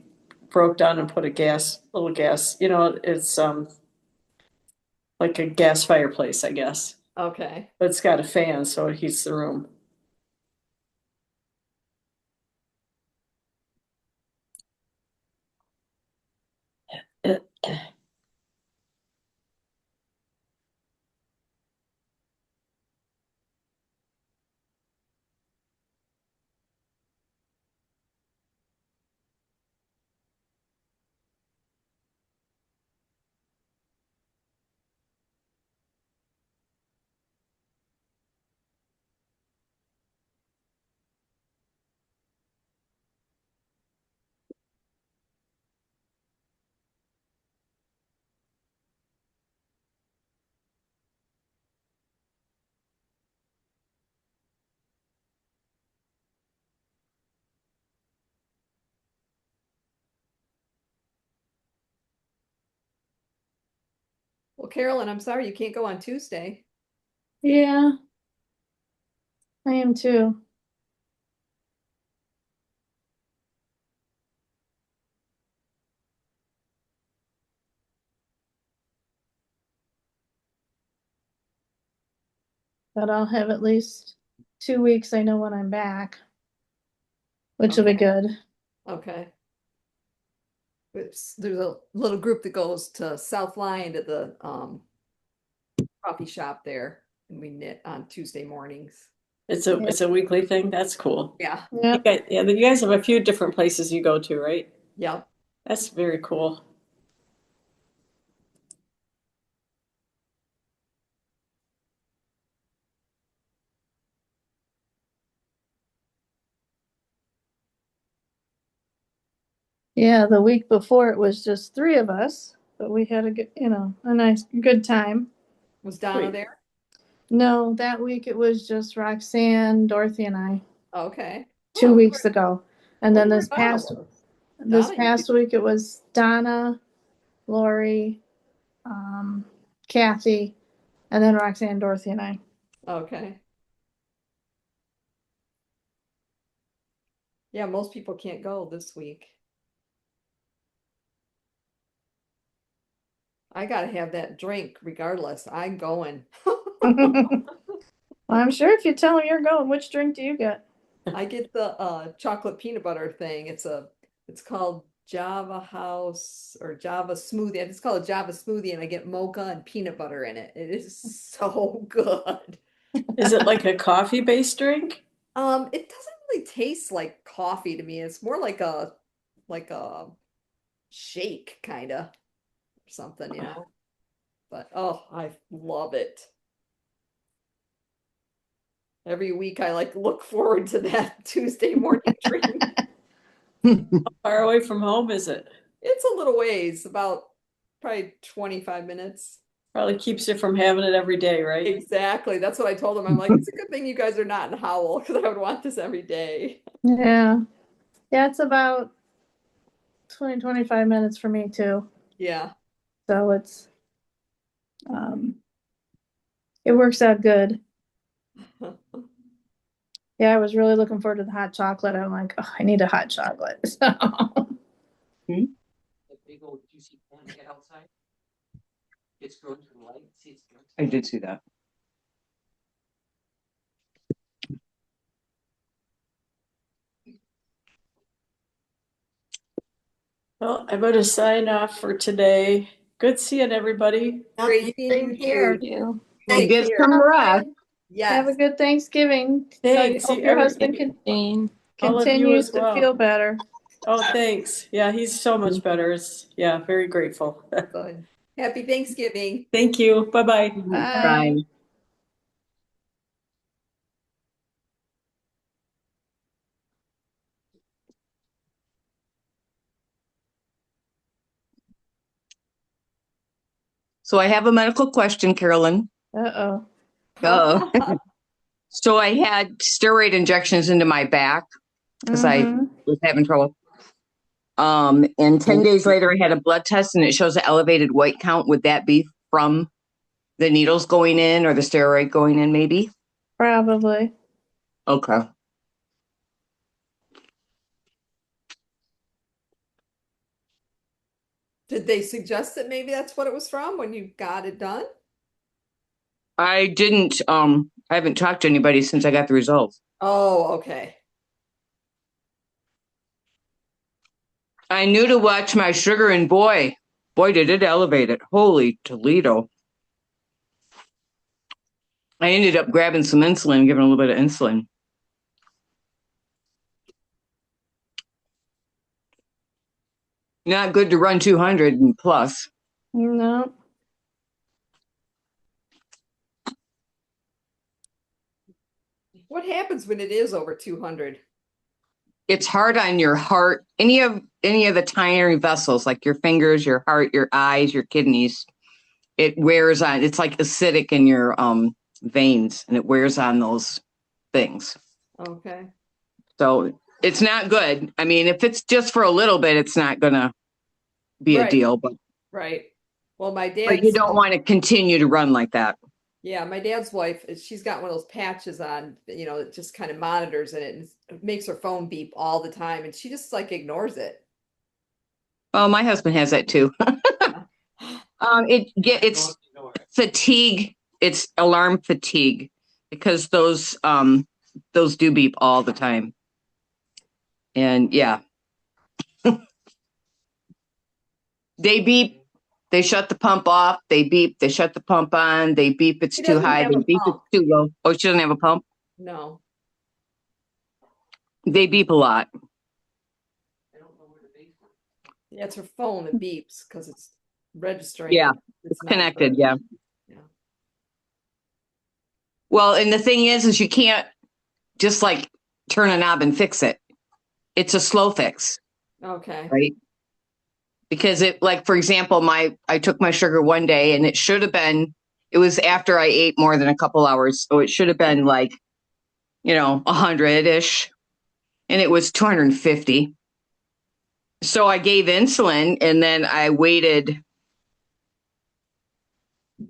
broke down and put little gas, it's like a gas fireplace, I guess. Okay. But it's got a fan, so it heats the room. Well, Carolyn, I'm sorry you can't go on Tuesday. Yeah. I am too. But I'll have at least 2 weeks. I know when I'm back, which will be good. Okay. There's a little group that goes to South Lyon to the coffee shop there, and we knit on Tuesday mornings. It's a weekly thing. That's cool. Yeah. Yeah. You guys have a few different places you go to, right? Yep. That's very cool. Yeah, the week before it was just three of us, but we had a good, a nice, good time. Was Donna Sweet. there? No, that week it was just Roxanne, Dorothy, and I. Okay. 2 weeks ago, and then Wonder where this Donna past was. this Donna, past week it was Donna, Lori, Kathy, and then Roxanne, Dorothy, and I. okay. Yeah, most people can't go this week. I gotta have that drink regardless. I'm going. Well, I'm sure if you tell them you're going, which drink do you get? I get the chocolate peanut butter thing. It's called Java House or Java Smoothie. It's called a Java Smoothie, and I get mocha and peanut butter in it. It is so good. Is it like a coffee-based drink? It doesn't really taste like coffee to me. It's more like a shake kind of or something, you know. But oh, I love it. Every week I like look forward to that Tuesday morning drink. How far away from home is it? It's a little ways, about probably 25 minutes. Probably keeps you from having it every day, right? Exactly. That's what I told them. I'm like, it's a good thing you guys are not in Howell because I would want this every day. Yeah, yeah, it's about 20-25 minutes for me too. Yeah. So um, it works out good. Yeah, I was really looking forward to the hot chocolate. I'm like, oh, I need a hot chocolate. So. Big old juicy plant get outside. It's growing to the light. See, it's growing. I did see that. Well, I better sign off for today. Good seeing everybody. Great seeing Same you here. too. You. Well, Take get care. some rest. Have a Yes. good Thanksgiving. Thanks. Hope your husband Jane. All of you continues as to well. feel better. Oh, thanks. Yeah, he's so much better. Yeah, very grateful. Good. Happy Thanksgiving. Thank you. Bye-bye. Bye. So I have a medical question, Carolyn. Uh-oh. So I had steroid injections into my back because I Mhm. was having trouble. And 10 days later, I had a blood test and it shows an elevated white count. Would that be from the needles going in or the steroid going in, maybe? Probably. Okay. Did they suggest that maybe that's what it was from when you got it done? I haven't talked to anybody since I got the results. Oh, okay. I knew to watch my sugar and boy, did it elevate it. Holy Toledo. I ended up grabbing some insulin, giving a little bit of insulin. Not good to run 200 and plus. No. What happens when it is over 200? It's hard on your heart, any of the tiny vessels, like your fingers, your heart, your eyes, your kidneys. It wears on. It's like acidic in your veins, and it wears on those things. Okay. So it's not good. I mean, if it's just for a little bit, it's not gonna be a Right. deal. But Right. Well, my but you dad's don't want to continue to run like that. yeah, my dad's wife, she's got one of those patches on, that just kind of monitors it and it makes her phone beep all the time, and she just like ignores it. Oh, my husband has that too. It's fatigue. It's alarm fatigue because those do beep all the time. And yeah, they beep. They shut the pump off. They beep. They shut the pump on. They beep. It's She too doesn't high. have They a beep. It's pump. too low. Oh, she doesn't have a pump. No. They beep a lot. Yeah, it's her phone that beeps because it's registering. Yeah, that it's not connected. good. Yeah. Yeah. Well, and the thing is you can't just like turn a knob and fix it. It's a slow fix, Okay. right? because like, for example, I took my sugar one day and it was after I ate more than a couple hours. So it should have been like, 100-ish, and it was 250. So I gave insulin, and then I waited,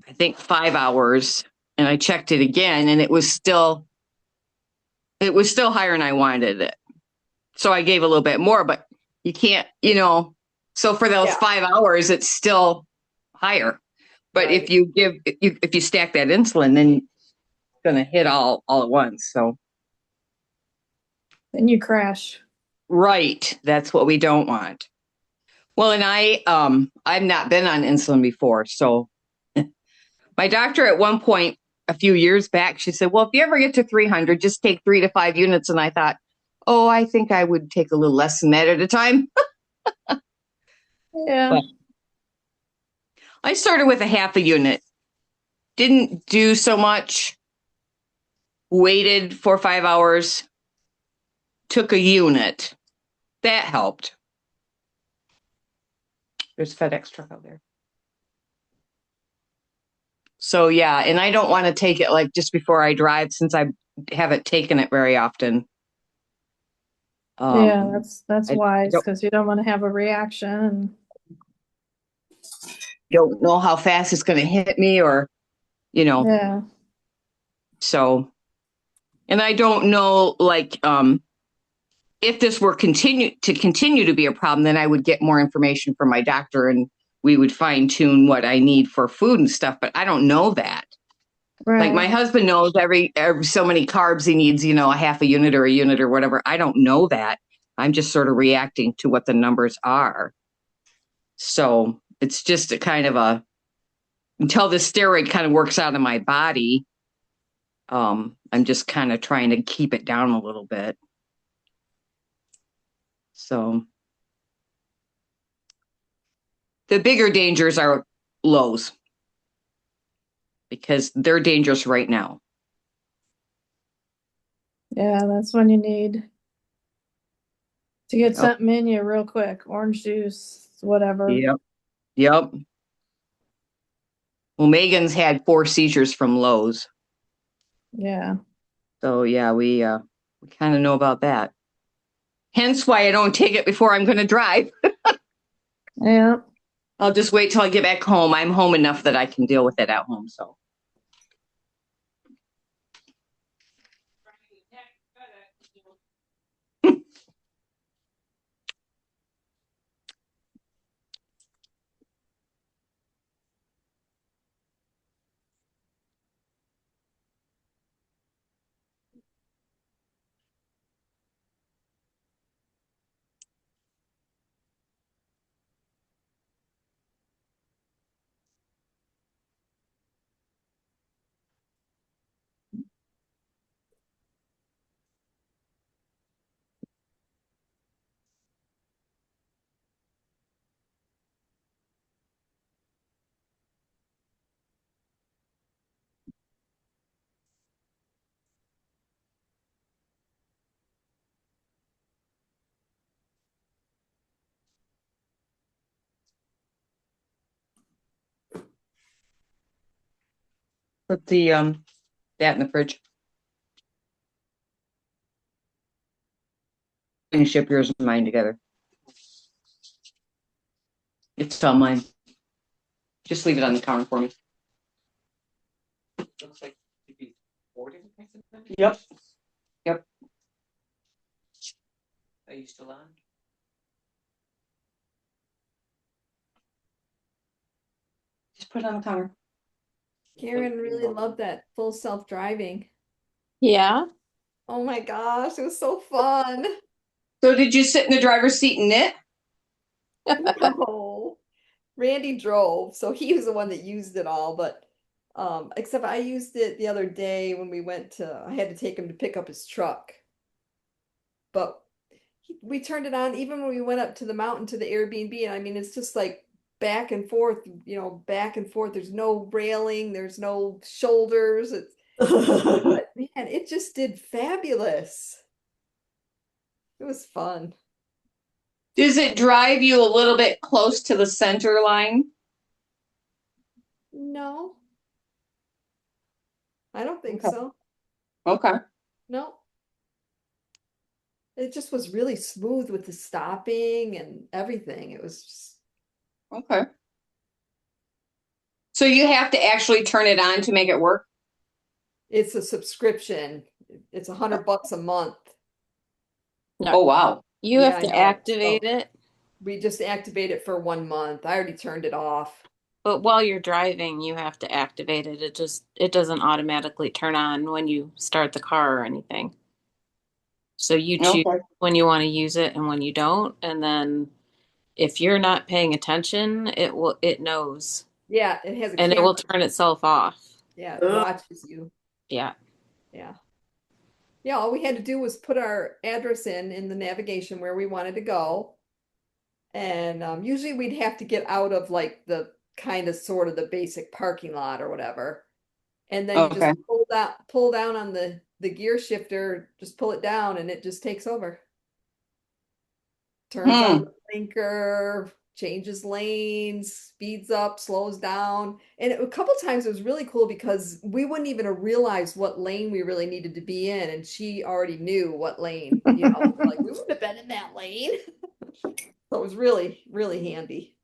I think 5 hours, and I checked it again, and it was still higher than I wanted it. So I gave a little bit more, but you can't, so for those 5 hours, it's still higher. But Right. if you stack that insulin, then it's going to hit all at once. So. Then you crash. Right. That's what we don't want. Well, and I've not been on insulin before. So my doctor at one point, a few years back, she said, well, if you ever get to 300, just take 3 to 5 units. And I thought, oh, I think I would take a little less than that at a time. Yeah. But I started with a half a unit. Didn't do so much. Waited 4 or 5 hours. Took a unit. That helped. There's a FedEx truck out there. So yeah, and I don't want to take it like just before I drive, since I haven't taken it very often. Yeah, that's I wise, don't- because you don't want to have a reaction. Don't know how fast it's going to hit me, or Yeah. So, and I don't know, like, if this were continue to be a problem, then I would get more information from my doctor, and we would fine tune what I need for food and stuff. But I don't know that. Right. Like my husband knows every so many carbs he needs, a half a unit or whatever. I don't know that. I'm just sort of reacting to what the numbers are. So it's just a kind of until the steroid kind of works out of my body. I'm just kind of trying to keep it down a little bit. So the bigger dangers are lows, because they're dangerous right now. Yeah, that's when you need to get Yep. something in you real quick. Orange juice, whatever. Yep. Well, Megan's had 4 seizures from lows. Yeah. So yeah, we kind of know about that. Hence why I don't take it before I'm going to drive. Yeah. I'll just wait till I get back home. I'm home enough that I can deal with it at home. So. Put the that in the fridge. And ship yours and mine together. It's all mine. Just leave it on the counter for me. Looks like maybe 4 different kinds of things. Yep. Are you still on? Just put it on the counter. Karen really loved that full self-driving. Yeah. Oh my gosh, it was so fun. So did you sit in the driver's seat and knit? No. Randy drove, so he was the one that used it all, but except I used it the other day when I had to take him to pick up his truck. But we turned it on even when we went up to the mountain to the Airbnb, and I mean it's just like back and forth, back and forth. There's no railing, there's no shoulders. But man, it just did fabulous. It was fun. Does it drive you a little bit close to the center line? No, I don't think Okay. so. Okay. No. It just was really smooth with the stopping and everything. It was just, Okay. So you have to actually turn it on to make it work? it's a subscription. It's $100 a month. No, Oh, wow. you Yeah, have I to know. activate it, We just activate it for 1 month. I already turned it off. but while you're driving, you have to activate it. It doesn't automatically turn on when you start the car or anything. So you choose Okay. when you want to use it and when you don't, and then if you're not paying attention, it knows Yeah, it has a and it will camera. turn itself off. Yeah, it watches you. Yeah. Yeah. Yeah, all we had to do was put our address in the navigation where we wanted to go. And usually we'd have to get out of like the kind of sort of the basic parking lot or whatever. And then you just Okay. pull down on the gear shifter, just pull it down and it just takes over. Turns on Hmm. the blinker, changes lanes, speeds up, slows down. And a couple times it was really cool because we wouldn't even have realized what lane we really needed to be in. And she already knew what lane, like we wouldn't have been in that lane. So it was really, really handy.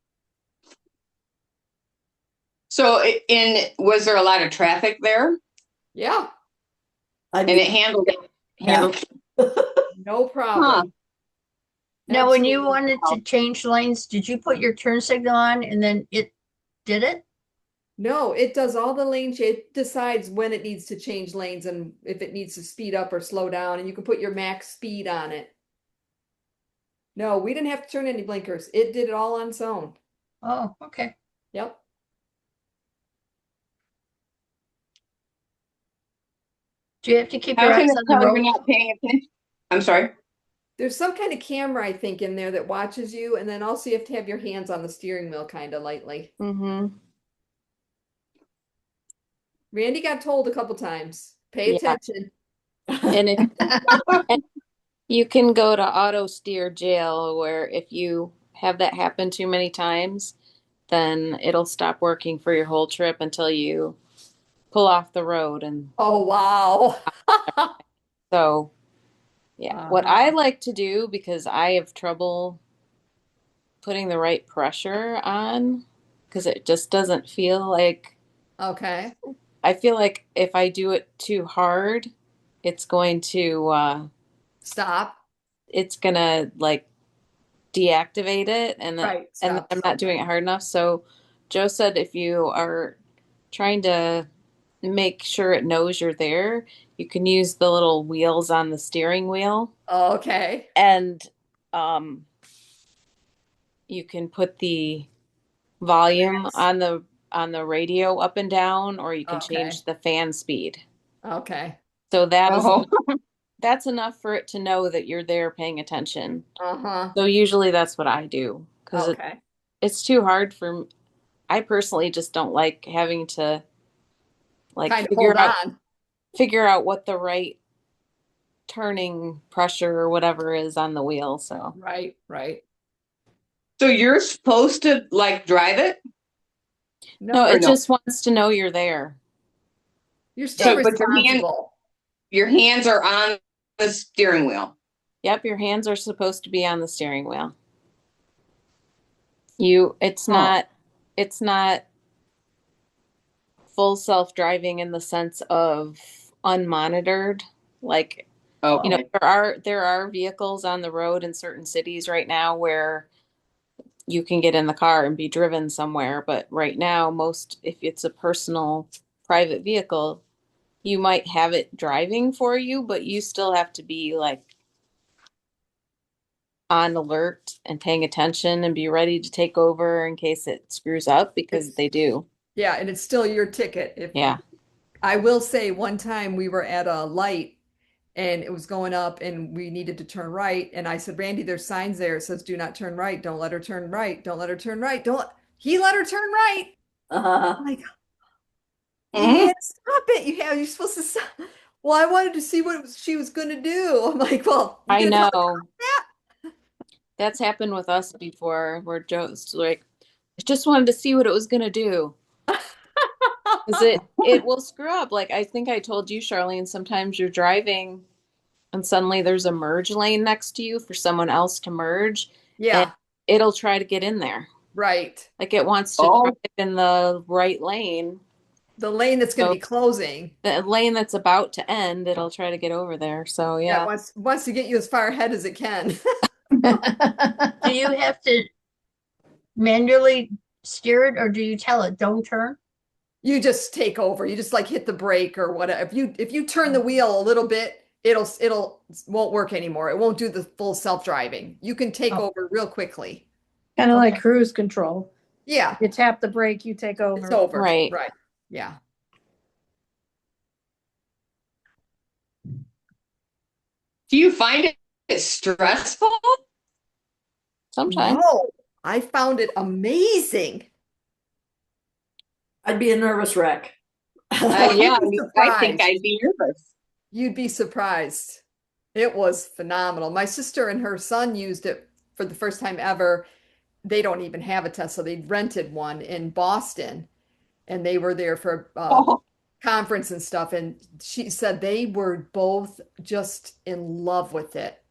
So was there a lot of traffic there? Yeah, And it handled it. Yeah. no Huh. problem. Now, when you Absolutely. wanted to change lanes, did you put your turn signal on and then it did it? No, it does all the it decides when it needs to change lanes and if it needs to speed up or slow down, and you can put your max speed on it. No, we didn't have to turn any blinkers. It did it all on its own. Oh, okay. Yep. Do you have to keep How your can eyes it on the tell road? you're not paying attention? I'm sorry. There's some kind of camera, I think, in there that watches you, and then also you have to have your hands on the steering wheel kind of lightly. Mm-hmm. Randy got told a couple times, pay Yeah. attention. And if and you can go to auto steer jail where if you have that happen too many times, then it'll stop working for your whole trip until you pull off the road. And Oh, wow. so, yeah, what I Uh-huh. like to do because I have trouble putting the right pressure on because it just doesn't feel like Okay. I feel like if I do it too hard, it's going to Stop. it's gonna like deactivate it Right. and Stop. I'm not doing it hard enough. So Joe said if you are trying to make sure it knows you're there, you can use the little wheels on the steering wheel Okay. and um you can put the volume on the radio up and down, or you can Okay. change the fan speed. Okay. So Oh. that's enough for it to know that you're there paying attention. Uh-huh. So usually that's what I do because Okay. it's too hard for I personally just don't like having to like Kind of hold on. figure out what the right turning pressure or whatever is on the wheel. So Right. Right. So you're supposed to like drive it? no, Or it no? just wants to know you're there. You're still So, but responsible. your hands are on the steering wheel. Yep, your hands are supposed to be on the steering wheel. Huh. It's not full self-driving in the sense of unmonitored. Like, you know, Okay. there are vehicles on the road in certain cities right now where you can get in the car and be driven somewhere, but right now most if it's a personal private vehicle, you might have it driving for you, but you still have to be like on alert and paying attention and be ready to take over in case it screws up because It's they do. Yeah, and it's still your ticket. If Yeah. I will say one time we were at a light and it was going up and we needed to turn right. And I said, Randy, there's signs there. It says, do not turn right. Don't let her turn right. Don't let her turn right. Don't. He let her turn right. I'm like, you Mhm. can't stop it. You're supposed to stop. Well, I wanted to see what she was going to do. I'm like, well, you I gonna tell the know. cop that? That's happened with us before, where Joe's like, I just wanted to see what it was gonna do. Because it will screw up. Like I think I told you, Charlene, sometimes you're driving and suddenly there's a merge lane next to you for someone else to merge, and Yeah, it'll try to get in there. right. Like it wants to Oh, drive in the right lane. The lane that's going to So be closing. the lane that's about to end, it'll try to get over there. So Yeah, it yeah. wants to get you as far ahead as it can. Do you have to manually steer it, or do you tell it don't turn? You just take over. You just like hit the brake or whatever. If you turn the wheel a little bit, it'll won't work anymore. It won't do the full self-driving. You can take Oh. over real quickly. Kind of Okay. like cruise control. Yeah, You tap the brake, you take over. it's over. Right. Right. Yeah. do you find it stressful? Sometimes. No, I found it amazing. I'd be a nervous wreck. Yeah, You'd be I think surprised. I'd be nervous. You'd be surprised. It was phenomenal. My sister and her son used it for the first time ever. They don't even have a Tesla. They rented one in Boston, and they were there for a Oh, conference and stuff. And she said they were both just in love with it.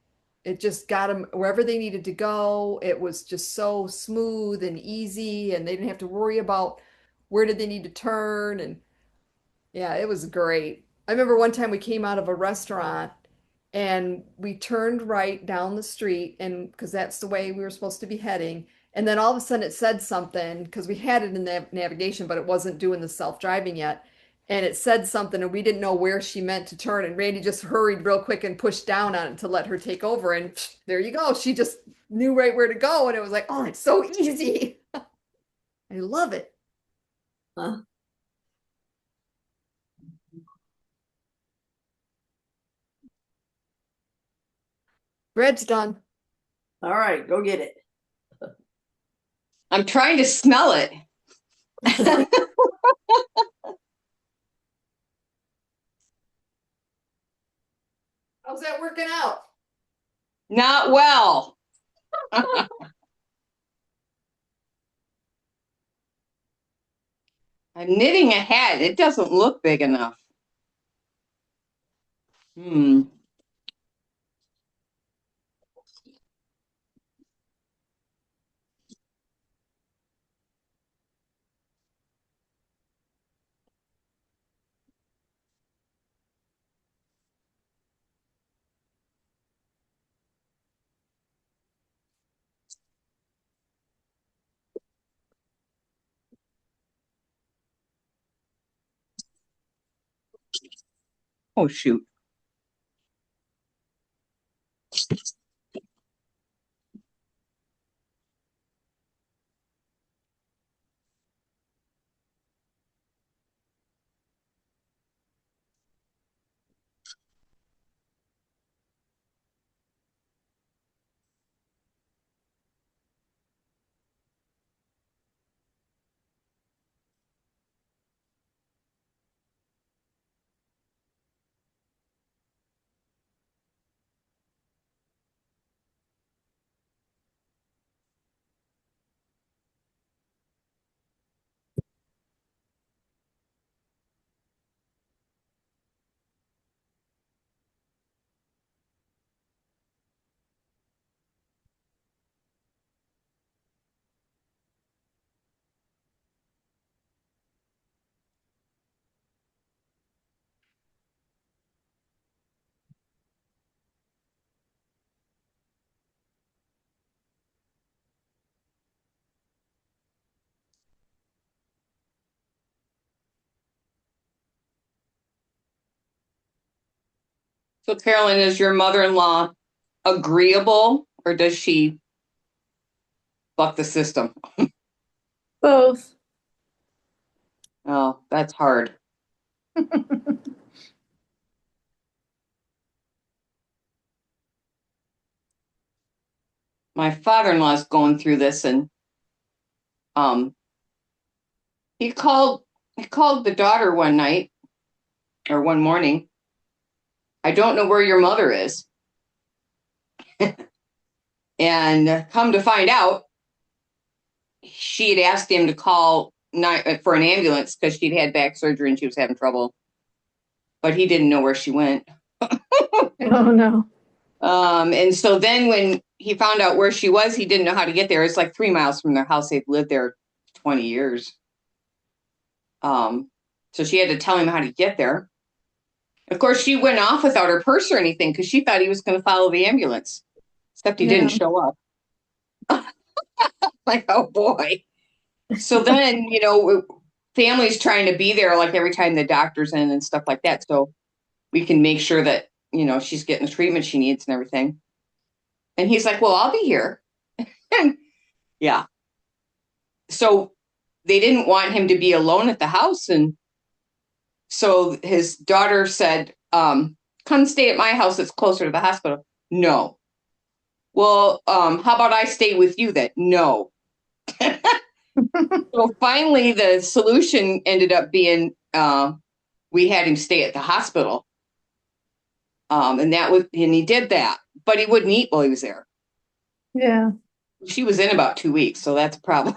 It just got them wherever they needed to go. It was just so smooth and easy, and they didn't have to worry about where did they need to turn. And yeah, it was great. I remember one time we came out of a restaurant and we turned right down the street, and because that's the way we were supposed to be heading. And then all of a sudden it said something because we had it in the navigation, but it wasn't doing the self-driving yet. And it said something and we didn't know where she meant to turn. And Randy just hurried real quick and pushed down on it to let her take over. And there you go. She just knew right where to go. And it was like, oh, it's so easy. I love it. Huh? Bread's done. All right, go get it. I'm trying to smell it. How's that working out? Not well. I'm knitting a hat. It doesn't look big enough. Hmm. Oh, shoot. So, Carolyn, is your mother-in-law agreeable or does she buck the system? Both. Oh, that's hard. My father-in-law is going through this, and um, he called the daughter one night or one morning. I don't know where your mother is. And come to find out, she had asked him to call for an ambulance because she'd had back surgery and she was having trouble. But he didn't know where she went. Oh no. And so then when he found out where she was, he didn't know how to get there. It's like 3 miles from their house. They've lived there 20 years. So she had to tell him how to get there. Of course, she went off without her purse or anything because she thought he was going to follow the ambulance, except he didn't show up. Like, oh boy. So then, family's trying to be there like every time the doctor's in and stuff like that. So we can make sure that, she's getting the treatment she needs and everything. And he's like, well, I'll be here. And yeah. So they didn't want him to be alone at the house. And so his daughter said, come stay at my house. It's closer to the hospital. No. Well, how about I stay with you then? No. So finally, the solution ended up being we had him stay at the hospital. And he did that, but he wouldn't eat while he was there. Yeah. She was in about 2 weeks, so that's a problem.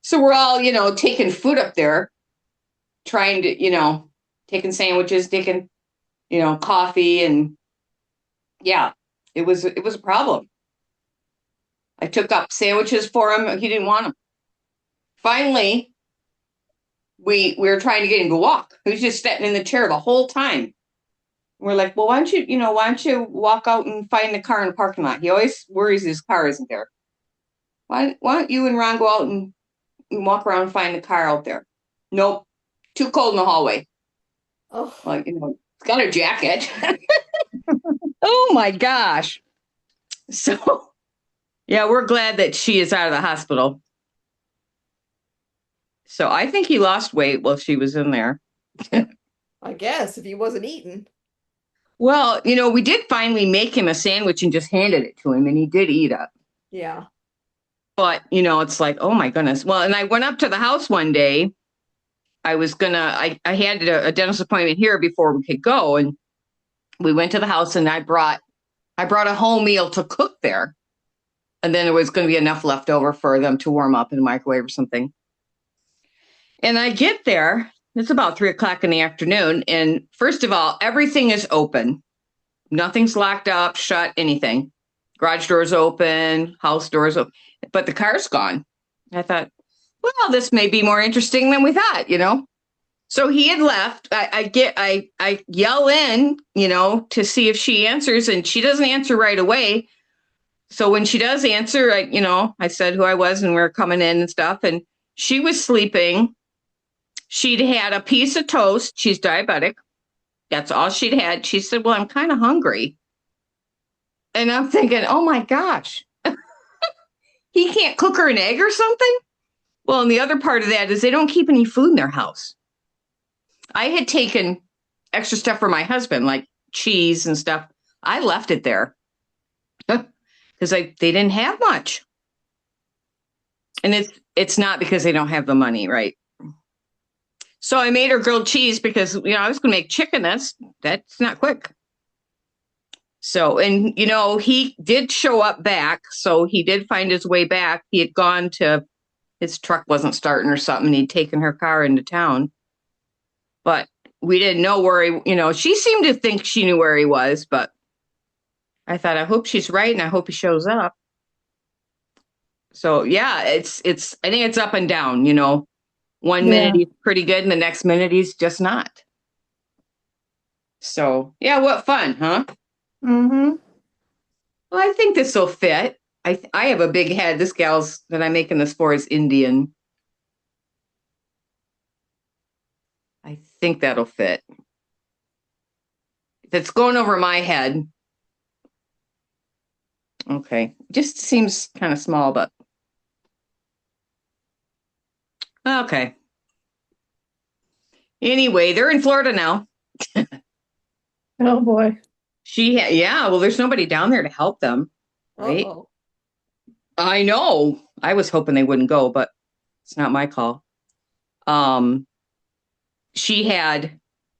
So we're all, taking food up there, trying to, taking sandwiches, taking, coffee, and yeah, it was a problem. I took up sandwiches for him. He didn't want them. Finally, we were trying to get him to walk. He was just sitting in the chair the whole time. We're like, well, why don't you walk out and find the car in the parking lot? He always worries his car isn't there. Why don't you and Ron go out and walk around and find the car out there? Nope. Too cold in the hallway. Oh, Well, he's got a jacket. Oh my gosh. So, yeah, we're glad that she is out of the hospital. So I think he lost weight while she was in there. I guess if he wasn't eating. Well, we did finally make him a sandwich and just handed it to him, and he did eat it. Yeah. But, it's like, oh my goodness. Well, and I went up to the house one day. I had a dentist appointment here before we could go. And we went to the house and I brought a whole meal to cook there. And then there was going to be enough left over for them to warm up in the microwave or something. And I get there, it's about 3:00 in the afternoon. And first of all, everything is open. Nothing's locked up, shut, anything. Garage doors open, house doors open, but the car's gone. I thought, well, this may be more interesting than we thought, So he had left. I yell in, to see if she answers, and she doesn't answer right away. So when she does answer, I said who I was and we were coming in and stuff, and she was sleeping. She'd had a piece of toast. She's diabetic. That's all she'd had. She said, well, I'm kind of hungry. And I'm thinking, oh my gosh, he can't cook her an egg or something? Well, and the other part of that is they don't keep any food in their house. I had taken extra stuff for my husband, like cheese and stuff. I left it there because they didn't have much. And it's not because they don't have the money, right? So I made her grilled cheese because, I was going to make chicken. That's not quick. So, and, he did show up back. So he did find his way back. He had gone to, his truck wasn't starting or something. And he'd taken her car into town. But we didn't know where she seemed to think she knew where he was. But I thought, I hope she's right. And I hope he shows up. So, yeah, I think it's up and down, One minute he's pretty good, and the next minute he's just not. So, yeah, what fun, huh? Mm-hmm. Well, I think this will fit. I have a big head. This gal's that I'm making this for is Indian. I think that'll fit. If it's going over my head. Okay. Just seems kind of small, but. Okay. Anyway, they're in Florida now. Oh boy. Well, there's nobody down there to help them, right? Uh-oh. I know. I was hoping they wouldn't go, but it's not my call. She had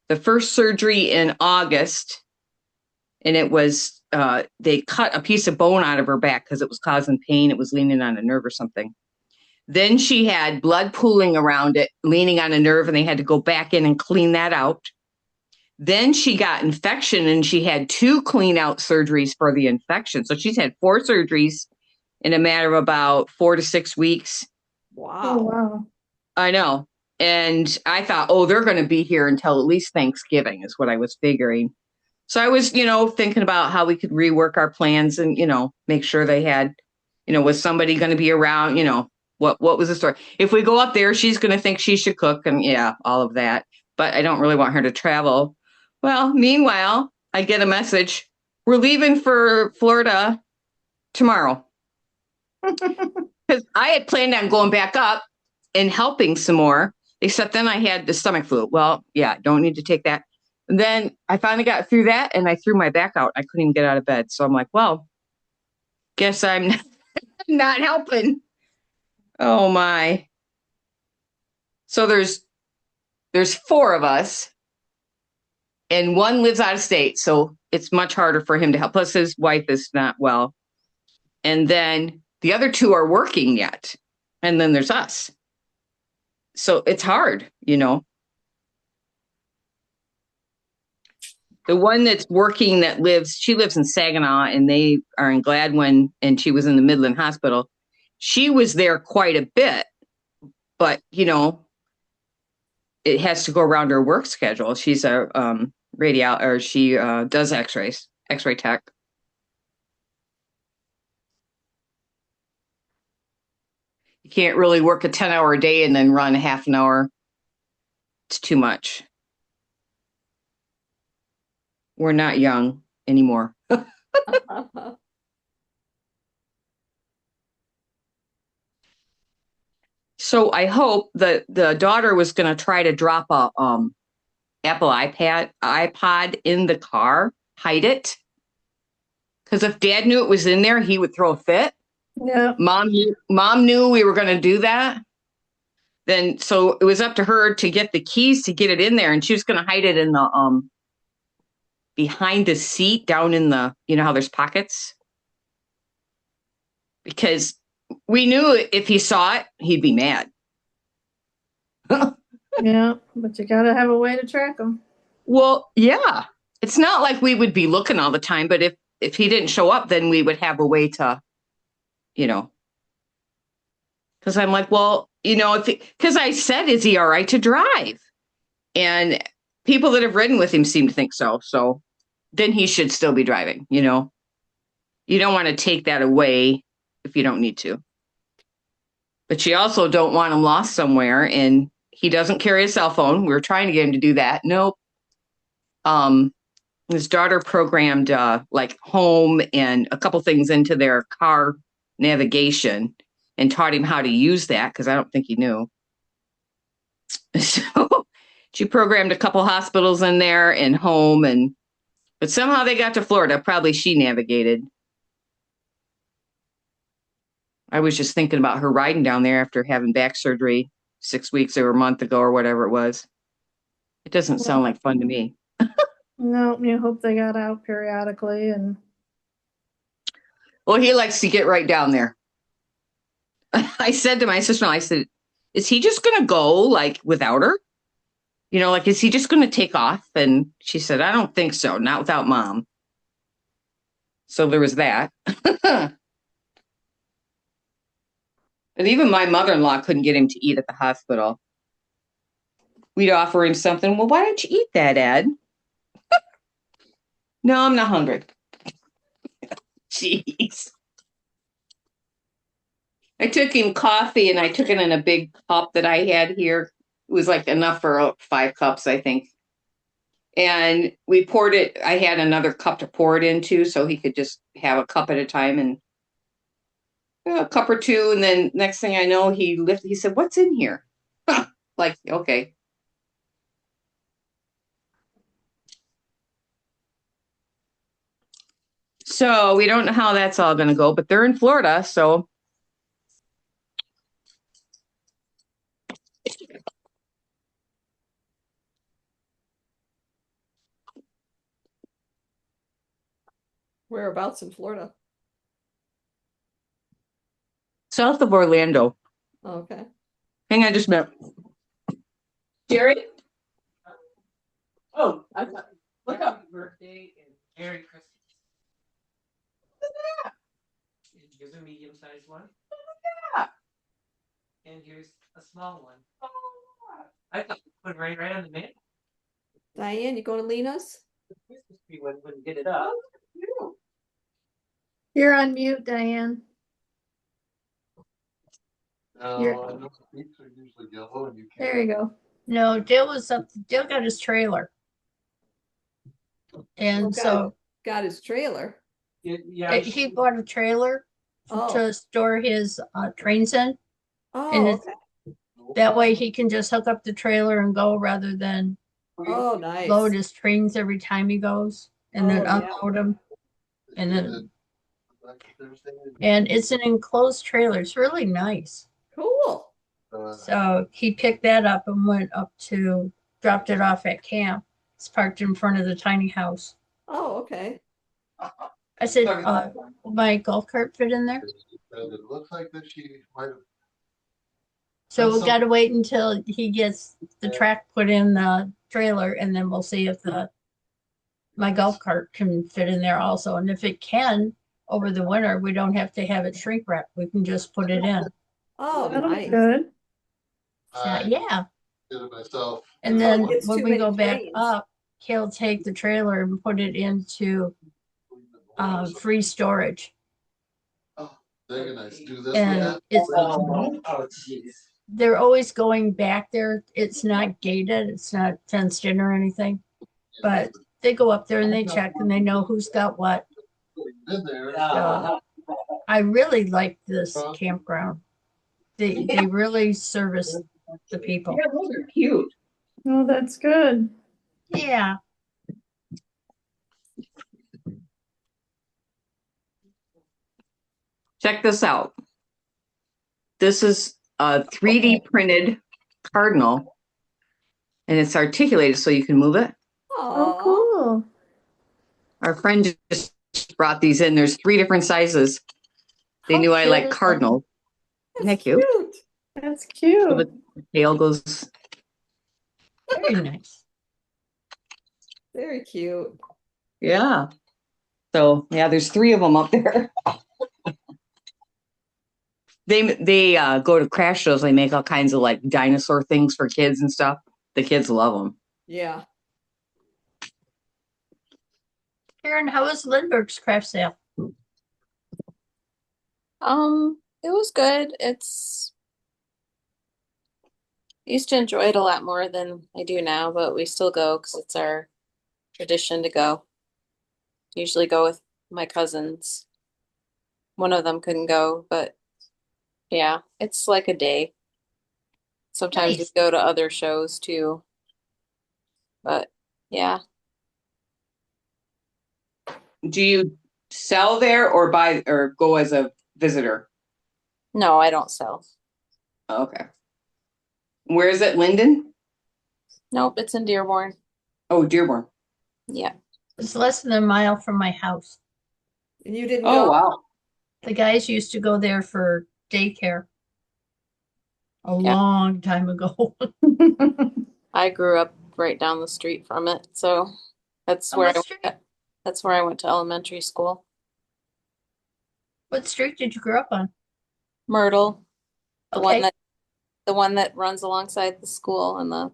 the first surgery in August, and it was they cut a piece of bone out of her back because it was causing pain. It was leaning on a nerve or something. Then she had blood pooling around it, leaning on a nerve, and they had to go back in and clean that out. Then she got infection and she had 2 clean out surgeries for the infection. So she's had 4 surgeries in a matter of about 4 to 6 weeks. Oh, Wow. wow. I know. And I thought, oh, they're going to be here until at least Thanksgiving is what I was figuring. So I was, thinking about how we could rework our plans and, make sure they had, was somebody going to be around, what was the story? If we go up there, she's going to think she should cook and yeah, all of that. But I don't really want her to travel. Well, meanwhile, I get a message. We're leaving for Florida tomorrow. Because I had planned on going back up and helping some more, except then I had the stomach flu. Well, yeah, don't need to take that. And then I finally got through that and I threw my back out. I couldn't even get out of bed. So I'm like, well, guess I'm not helping. Oh my. So there's 4 of us and one lives out of state. So it's much harder for him to help. Plus his wife is not well. And then the other 2 are working yet. And then there's us. So it's hard, The one that's working she lives in Saginaw and they are in Gladwin and she was in the Midland Hospital. She was there quite a bit, but it has to go around her work schedule. She's a she does x-rays, x-ray tech. You can't really work a 10-hour day and then run half an hour. It's too much. We're not young anymore. So I hope that the daughter was going to try to drop a Apple iPod in the car, hide it. Because if Dad knew it was in there, he would throw a fit. Yeah. Mom knew we were going to do that. Then so it was up to her to get the keys to get it in there, and she was going to hide it in the behind the seat, down in the how there's pockets. Because we knew if he saw it, he'd be mad. Yeah, but you gotta have a way to track them. Well, yeah. It's not like we would be looking all the time, but if he didn't show up, then we would have a way to, because I'm like, well, because I said, is he all right to drive? And people that have ridden with him seem to think so. So then he should still be driving, You don't want to take that away if you don't need to. But you also don't want him lost somewhere, and he doesn't carry a cell phone. We were trying to get him to do that. Nope. His daughter programmed like home and a couple things into their car navigation and taught him how to use that because I don't think he knew. So she programmed a couple hospitals in there and home, but somehow they got to Florida. Probably she navigated. I was just thinking about her riding down there after having back surgery 6 weeks or a month ago or whatever it was. It doesn't sound like fun to me. No, you hope they got out periodically and. Well, he likes to get right down there. I said to my sister-in-law, I said, is he just going to go like without her? Is he just going to take off? And she said, I don't think so. Not without Mom. So there was that. But even my mother-in-law couldn't get him to eat at the hospital. We'd offer him something. Well, why don't you eat that, Ed? No, I'm not hungry. Jeez. I took him coffee and I took it in a big cup that I had here. It was like enough for 5 cups, I think. And we poured it. I had another cup to pour it into so he could just have a cup at a time and a cup or 2. And then next thing I know, he said, what's in here? Like, okay. So we don't know how that's all going to go, but they're in Florida. So Whereabouts in Florida? South of Orlando. Okay. Hang on just a minute. Jerry? Oh, I thought, look up. Birthday and Merry Christmas. Look at that. Here's a medium-sized one. Look at that. And here's a small one. Oh, I thought we put it right on the man. Diane, you going to Lena's? The Christmas tree wouldn't get it up. You're on mute, Diane. You're- No, I know the peaks are usually yellow and you can't. There you go. No, Dale was up. Dale got his trailer, and Oh, so got his trailer. Yeah. he bought a trailer Oh. to store his trains in. Oh, And it's- okay. That way he can just hook up the trailer and go rather than Oh, nice. load his trains every time he goes and then Oh, yeah. unload them. And then, Thursday. and it's an enclosed trailer. It's really nice. Cool. So he picked that up and went up to, dropped it off at camp. It's parked in front of the tiny house. Oh, okay. I said, will my golf cart fit in there? And it looks like that she might have. So That's we got to wait until he gets the track put in the trailer, and then we'll see if my golf cart can fit in there also. And if it can, over the winter, we don't have to have it shrink wrap. We can just put it in. Oh, That'll be nice. good. So, I yeah. did it myself. And Until then it gets when too we many go back trains. up, he'll take the trailer and put it into free storage. They're gonna do this And with it's Oh, jeez. they're always going back there. It's not gated. It's not fenced in or anything. But they go up there and they check and they know who's got what. Been there. So I really like this campground. They really service the people. Yeah, those are cute. Oh, that's good. Yeah. Check this out. This is a 3D printed cardinal, and it's articulated so you can move it. Oh, Aw. cool. Our friend just brought these in. There's 3 different sizes. They How knew I cute like is that? cardinal. Isn't that cute? Cute. That's So cute. the tail goes. Very nice. Very cute. Yeah. So yeah, there's 3 of them up there. They go to craft shows. They make all kinds of like dinosaur things for kids and stuff. The kids love them. Yeah. Karen, how was Lindbergh's craft sale? It was good. I used to enjoy it a lot more than I do now, but we still go because it's our tradition to go. Usually go with my cousins. One of them couldn't go, but yeah, it's like a day. Sometimes we Nice. go to other shows too. But yeah, Do you sell there or buy or go as a visitor? no, I don't sell. Okay. Where is it, Linden? Nope, it's in Dearborn. Oh, Dearborn. Yeah. It's less than a mile from my house. And you didn't Oh, go? wow. The guys used to go there for daycare a Yeah. long time ago. I grew up right down the street from it, so that's On where what I street? that's where I went to elementary school. What street did you grow up on? Myrtle, the one Okay. that the one that runs alongside the school on the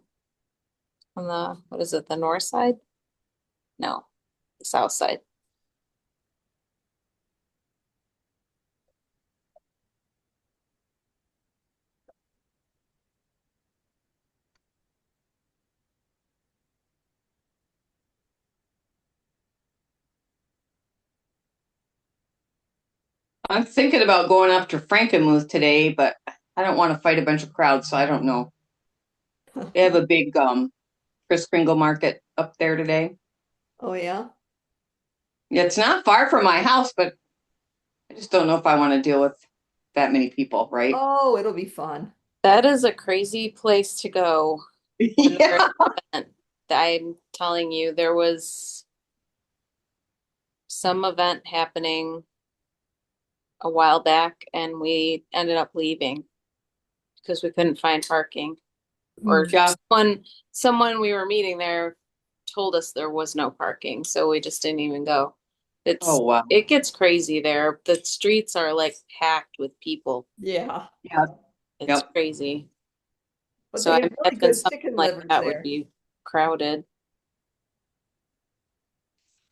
what is it, the north side? No, the south side. I'm thinking about going up to Frankenmuth today, but I don't want to fight a bunch of crowds, so I don't know. They have a big Kris Kringle market up there today. Oh, yeah? Yeah, it's not far from my house, but I just don't know if I want to deal with that many people, right? Oh, it'll be fun. That is a crazy place to go. when Yeah. there's an event. I'm telling you, there was some event happening a while back and we ended up leaving because we couldn't find parking. Or Yeah. someone we were meeting there told us there was no parking, so we just didn't even go. Oh, wow. It gets crazy there. The streets are like packed with people. Yeah, Yeah. It's Yep. crazy. but So they I have really imagine good something chicken like livers that would there. be crowded.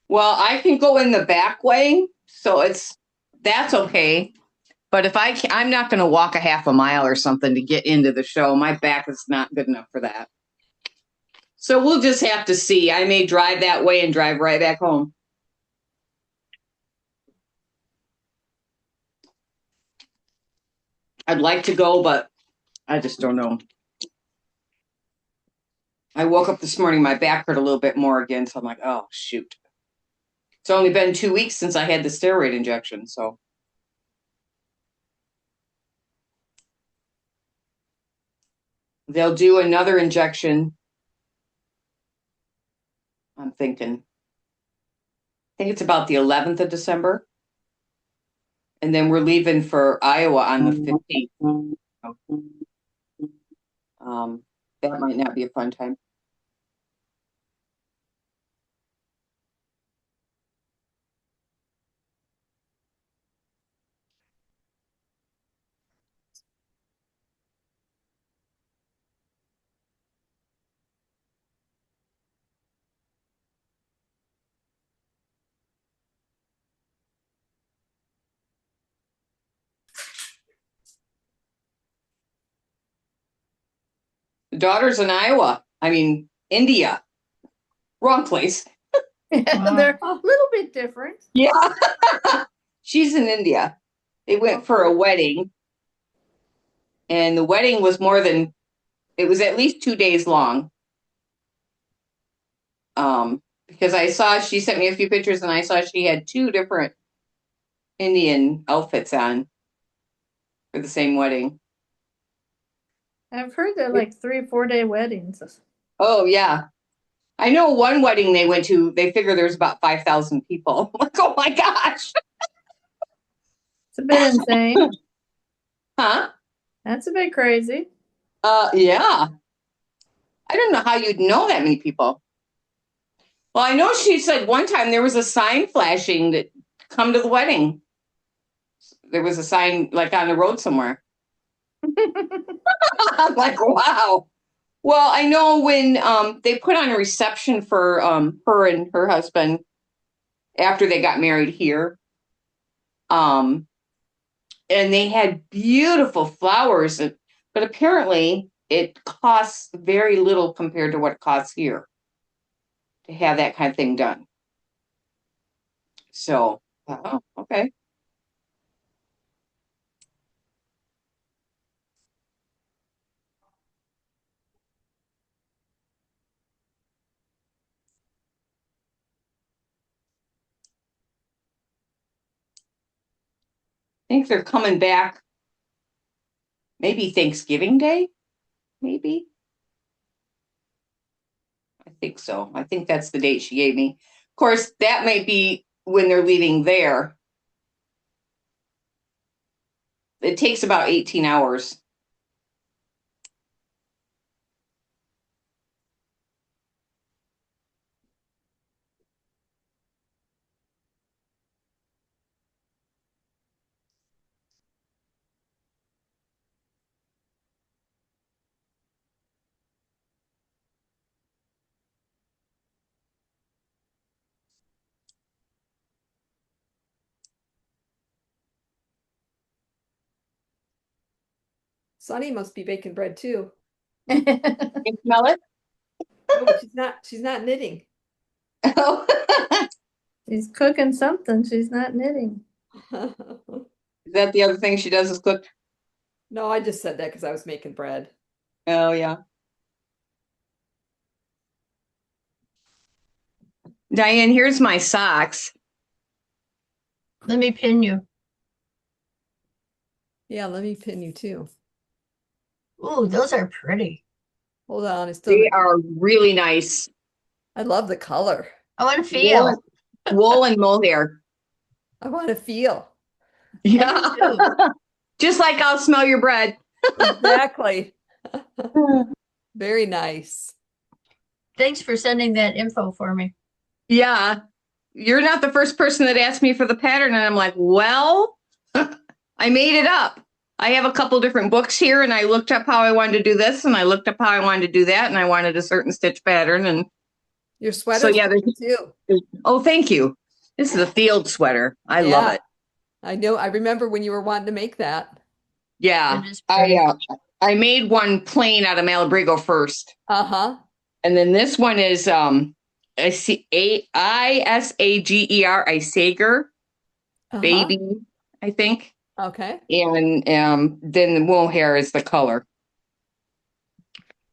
Well, I can go in the back way, so that's okay. But if I'm not going to walk a half a mile or something to get into the show. My back is not good enough for that. So we'll just have to see. I may drive that way and drive right back home. I'd like to go, but I just don't know. I woke up this morning, my back hurt a little bit more again, so I'm like, oh, shoot. It's only been 2 weeks since I had the steroid injection, so. They'll do another injection. I'm thinking. I think it's about the 11th of December. And then we're leaving for Iowa on the 15th. That might not be a fun time. The daughter's in Iowa. I mean, India. Wrong place. They're a little bit different. Yeah. She's in India. They went for a wedding. And the wedding was it was at least 2 days long. Because she sent me a few pictures and I saw she had 2 different Indian outfits on for the same wedding. I've heard they're like 3 or 4 day weddings. Oh, yeah. I know one wedding they went to, they figure there's about 5,000 people. I'm like, oh my gosh. It's a bit insane. Huh? That's a bit crazy. Yeah. I don't know how you'd know that many people. Well, I know she said one time there was a sign flashing that come to the wedding. There was a sign like on the road somewhere. I'm like, wow. Well, I know when they put on a reception for her and her husband after they got married here. And they had beautiful flowers, but apparently it costs very little compared to what it costs here to have that kind of thing done. So, oh, okay. I think they're coming back maybe Thanksgiving Day, maybe. I think so. I think that's the date she gave me. Of course, that might be when they're leaving there. It takes about 18 hours. Sunny must be baking bread too. You smell it? No, but she's not knitting. Oh. She's cooking something. She's not knitting. Is that the other thing she does is cook? No, I just said that because I was making bread. Oh, yeah. Diane, here's my socks. Let me pin you. Yeah, let me pin you too. Ooh, those are pretty. Hold on, it's still. They are really nice. I love the color. I want to feel. Wool and mohair. I want to feel. Yeah. too. Just like I'll smell your bread. Exactly. Very nice. Thanks for sending that info for me. Yeah. You're not the first person that asked me for the pattern. And I'm like, well, I made it up. I have a couple different books here and I looked up how I wanted to do this and I looked up how I wanted to do that and I wanted a certain stitch pattern. And Your so, sweater's yeah, pretty too. oh, thank you. This is a field sweater. I love Yeah. it. I know. I remember when you were wanting to make that. Yeah. It is pretty. I made one plain out of Malabrigo first. Uh-huh. And then this one is Isager, Isager Uh-huh. baby, I think. Okay. And then the wool hair is the color.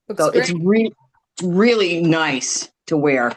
Looks So great. it's really nice to wear.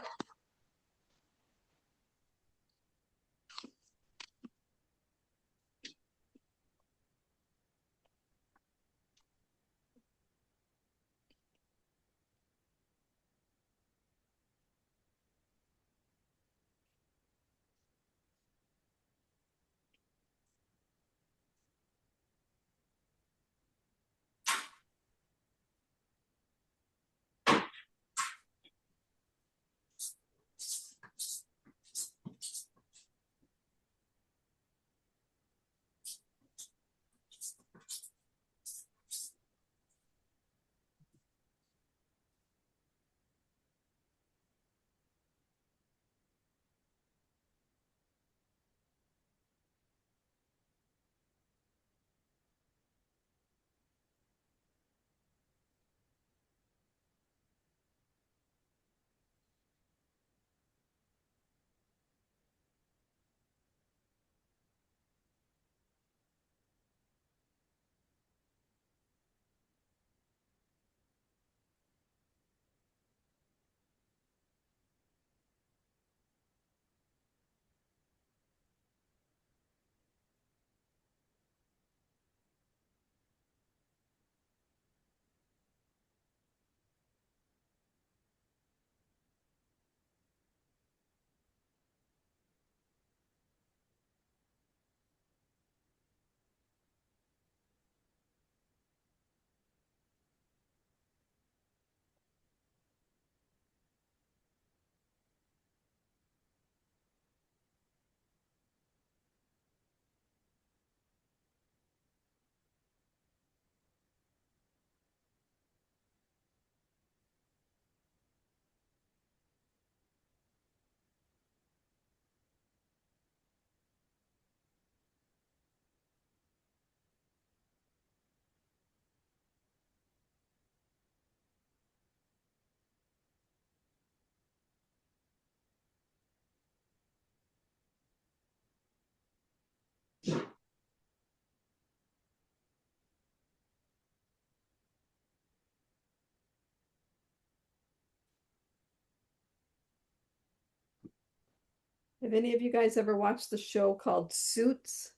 Have any of you guys ever watched the show called Suits?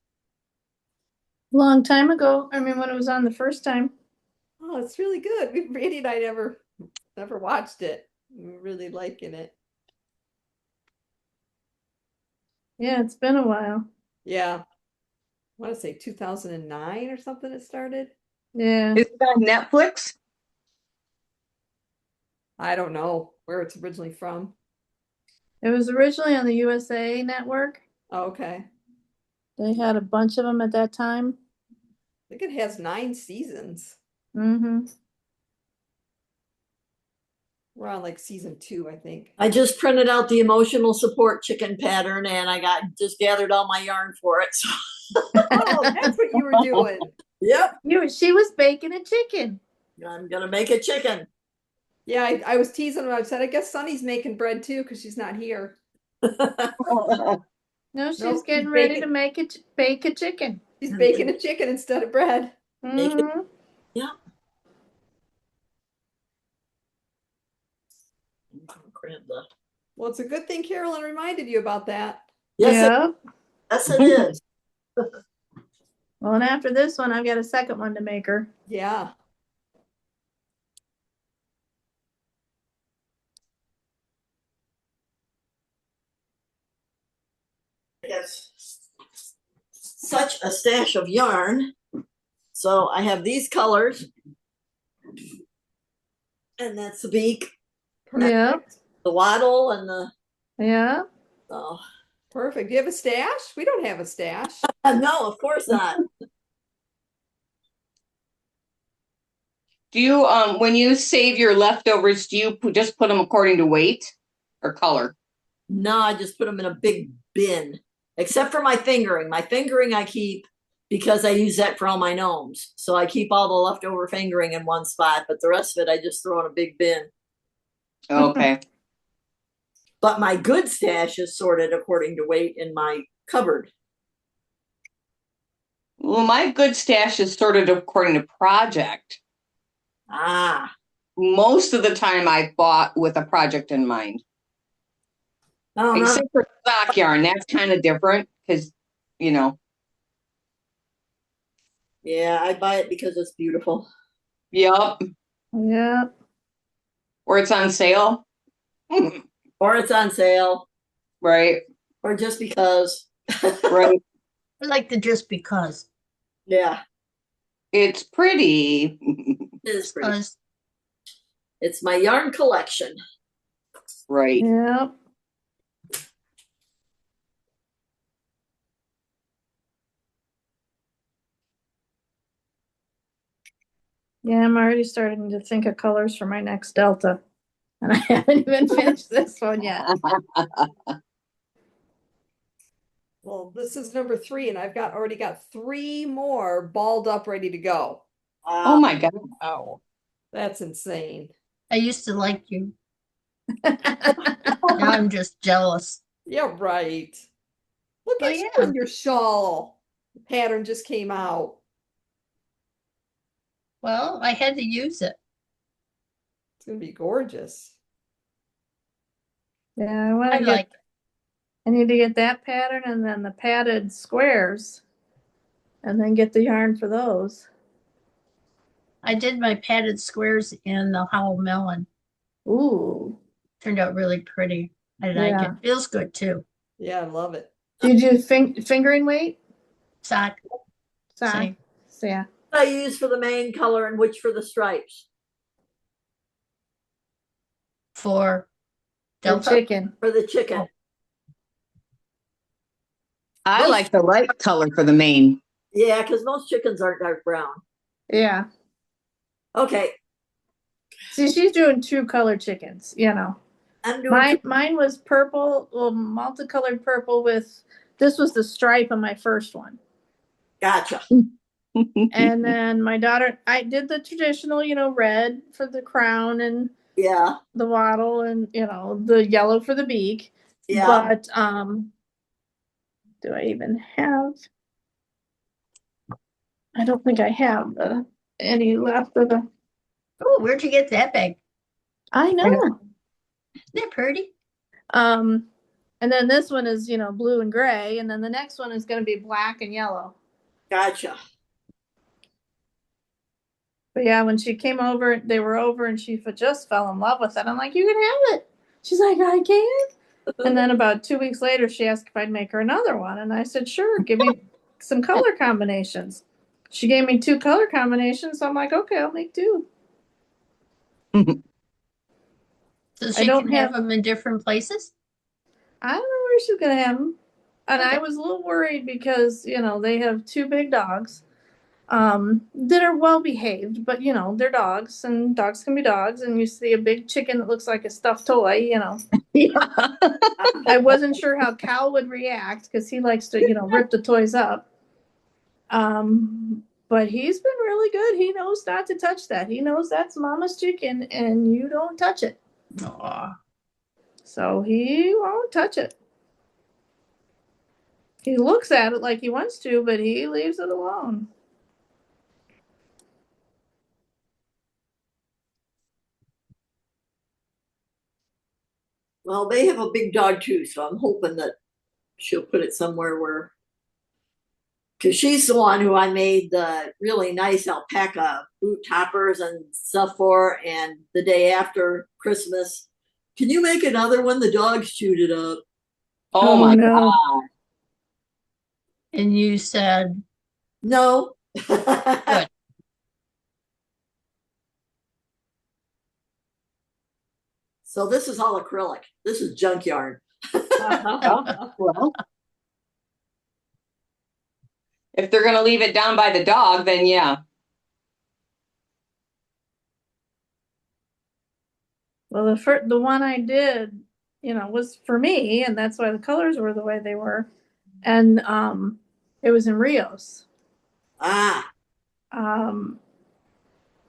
Long time ago. I mean, when it was on the first time. Oh, it's really good. Randy and I never watched it. We're really liking it. Yeah, it's been a while. Yeah. I want to say 2009 or something it started. Yeah. Is it on Netflix? I don't know where it's originally from. It was originally on the USA Network. Oh, okay. They had a bunch of them at that time. I think it has 9 seasons. Mm-hmm. We're on like season 2, I think. I just printed out the emotional support chicken pattern and I just gathered all my yarn for it. So. Oh, that's what you were doing. Yep. She was baking a chicken. I'm gonna make a chicken. Yeah, I was teasing her. I said, I guess Sunny's making bread too because she's not here. No, she's Nope, getting she's ready to baking. bake a chicken. She's baking a chicken instead of bread. Mm-hmm. Yeah. Well, it's a good thing Carolyn reminded you about that. Yes, yes, it is. Well, and after this one, I've got a second one to make her. Yeah. have such a stash of yarn. So I have these colors. And that's the beak, Yeah, the wattle, and the yeah. oh. Perfect. Do you have a stash? We don't have a stash. No, of course not. Do you, when you save your leftovers, do you just put them according to weight or color? No, I just put them in a big bin, except for my fingering. My fingering I keep because I use that for all my gnomes. So I keep all the leftover fingering in one spot, but the rest of it I just throw in a big bin. Okay. But my good stash is sorted according to weight in my cupboard. Well, my good stash is sorted according to project. Ah, Most of the time I bought with a project in mind. no, no. Except for sock yarn. That's kind of different because, you know, Yeah, I buy it because it's beautiful. yep. Yeah. Or it's on sale. Or it's on sale, Right, or just because. right. I like the just because. Yeah, It's pretty. it is pretty. Because It's my yarn collection. Right. Yeah. Yeah, I'm already starting to think of colors for my next Delta. And I haven't even finished this one yet. Well, this is number 3, and I've already got 3 more balled up, ready to go. Oh my God. Oh. That's insane. I used to like you. Now I'm just jealous. Yeah, right. Look Well, at you yeah. and your shawl. The pattern just came out. Well, I had to use it. It's gonna be gorgeous. Yeah, I want I to like it. I need to get that pattern and then the padded squares and then get the yarn for those. I did my padded squares in the Howl Melon. Ooh. Turned out really pretty. I like Yeah. it. Feels good too. Yeah, I love it. Did you fingering weight? Sock. Sock. Same. So, yeah. I use for the main color and which for the stripes. For The Delta. chicken. For the chicken. Oh. I like the light color for the mane. Yeah, because most chickens aren't dark brown. Yeah. Okay, See, she's doing 2 color chickens, you know. I'm doing Mine was purple, well, multicolored purple with, this was the stripe on my first one. gotcha. And then my daughter, I did the traditional, you know, red for the crown and Yeah, the wattle and, you know, the yellow for the beak. yeah. But, do I even have? I don't think I have any left of the, Oh, where'd you get that bag? I know. Isn't that pretty? And then this one is, you know, blue and gray. And then the next one is going to be black and yellow. Gotcha. But yeah, when she came over, they were over and she just fell in love with it. I'm like, you can have it. She's like, I can. And then about 2 weeks later, she asked if I'd make her another one. And I said, sure, give me some color combinations. She gave me 2 color combinations. So I'm like, okay, I'll make 2. So she don't can have have- them in different places? I don't know where she's going to have them. And I was a little worried because, you know, they have 2 big dogs that are well behaved, but, you know, they're dogs and dogs can be dogs. And you see a big chicken that looks like a stuffed toy, you know. I wasn't sure how Cal would react because he likes to, you know, rip the toys up. But he's been really good. He knows not to touch that. He knows that's mama's chicken and you don't touch it. Aw. So he won't touch it. He looks at it like he wants to, but he leaves it alone. Well, they have a big dog too, so I'm hoping that she'll put it somewhere where, because she's the one who I made the really nice alpaca boot toppers and stuff for. And the day after Christmas, can you make another one? The dogs chewed it up. Oh my no. God. And you said, No. good. So this is all acrylic. This is junk yarn. Well, if they're gonna leave it down by the dog, then yeah. Well, the one I did, was for me, and that's why the colors were the way they were. And it was in Rios. Ah, Um,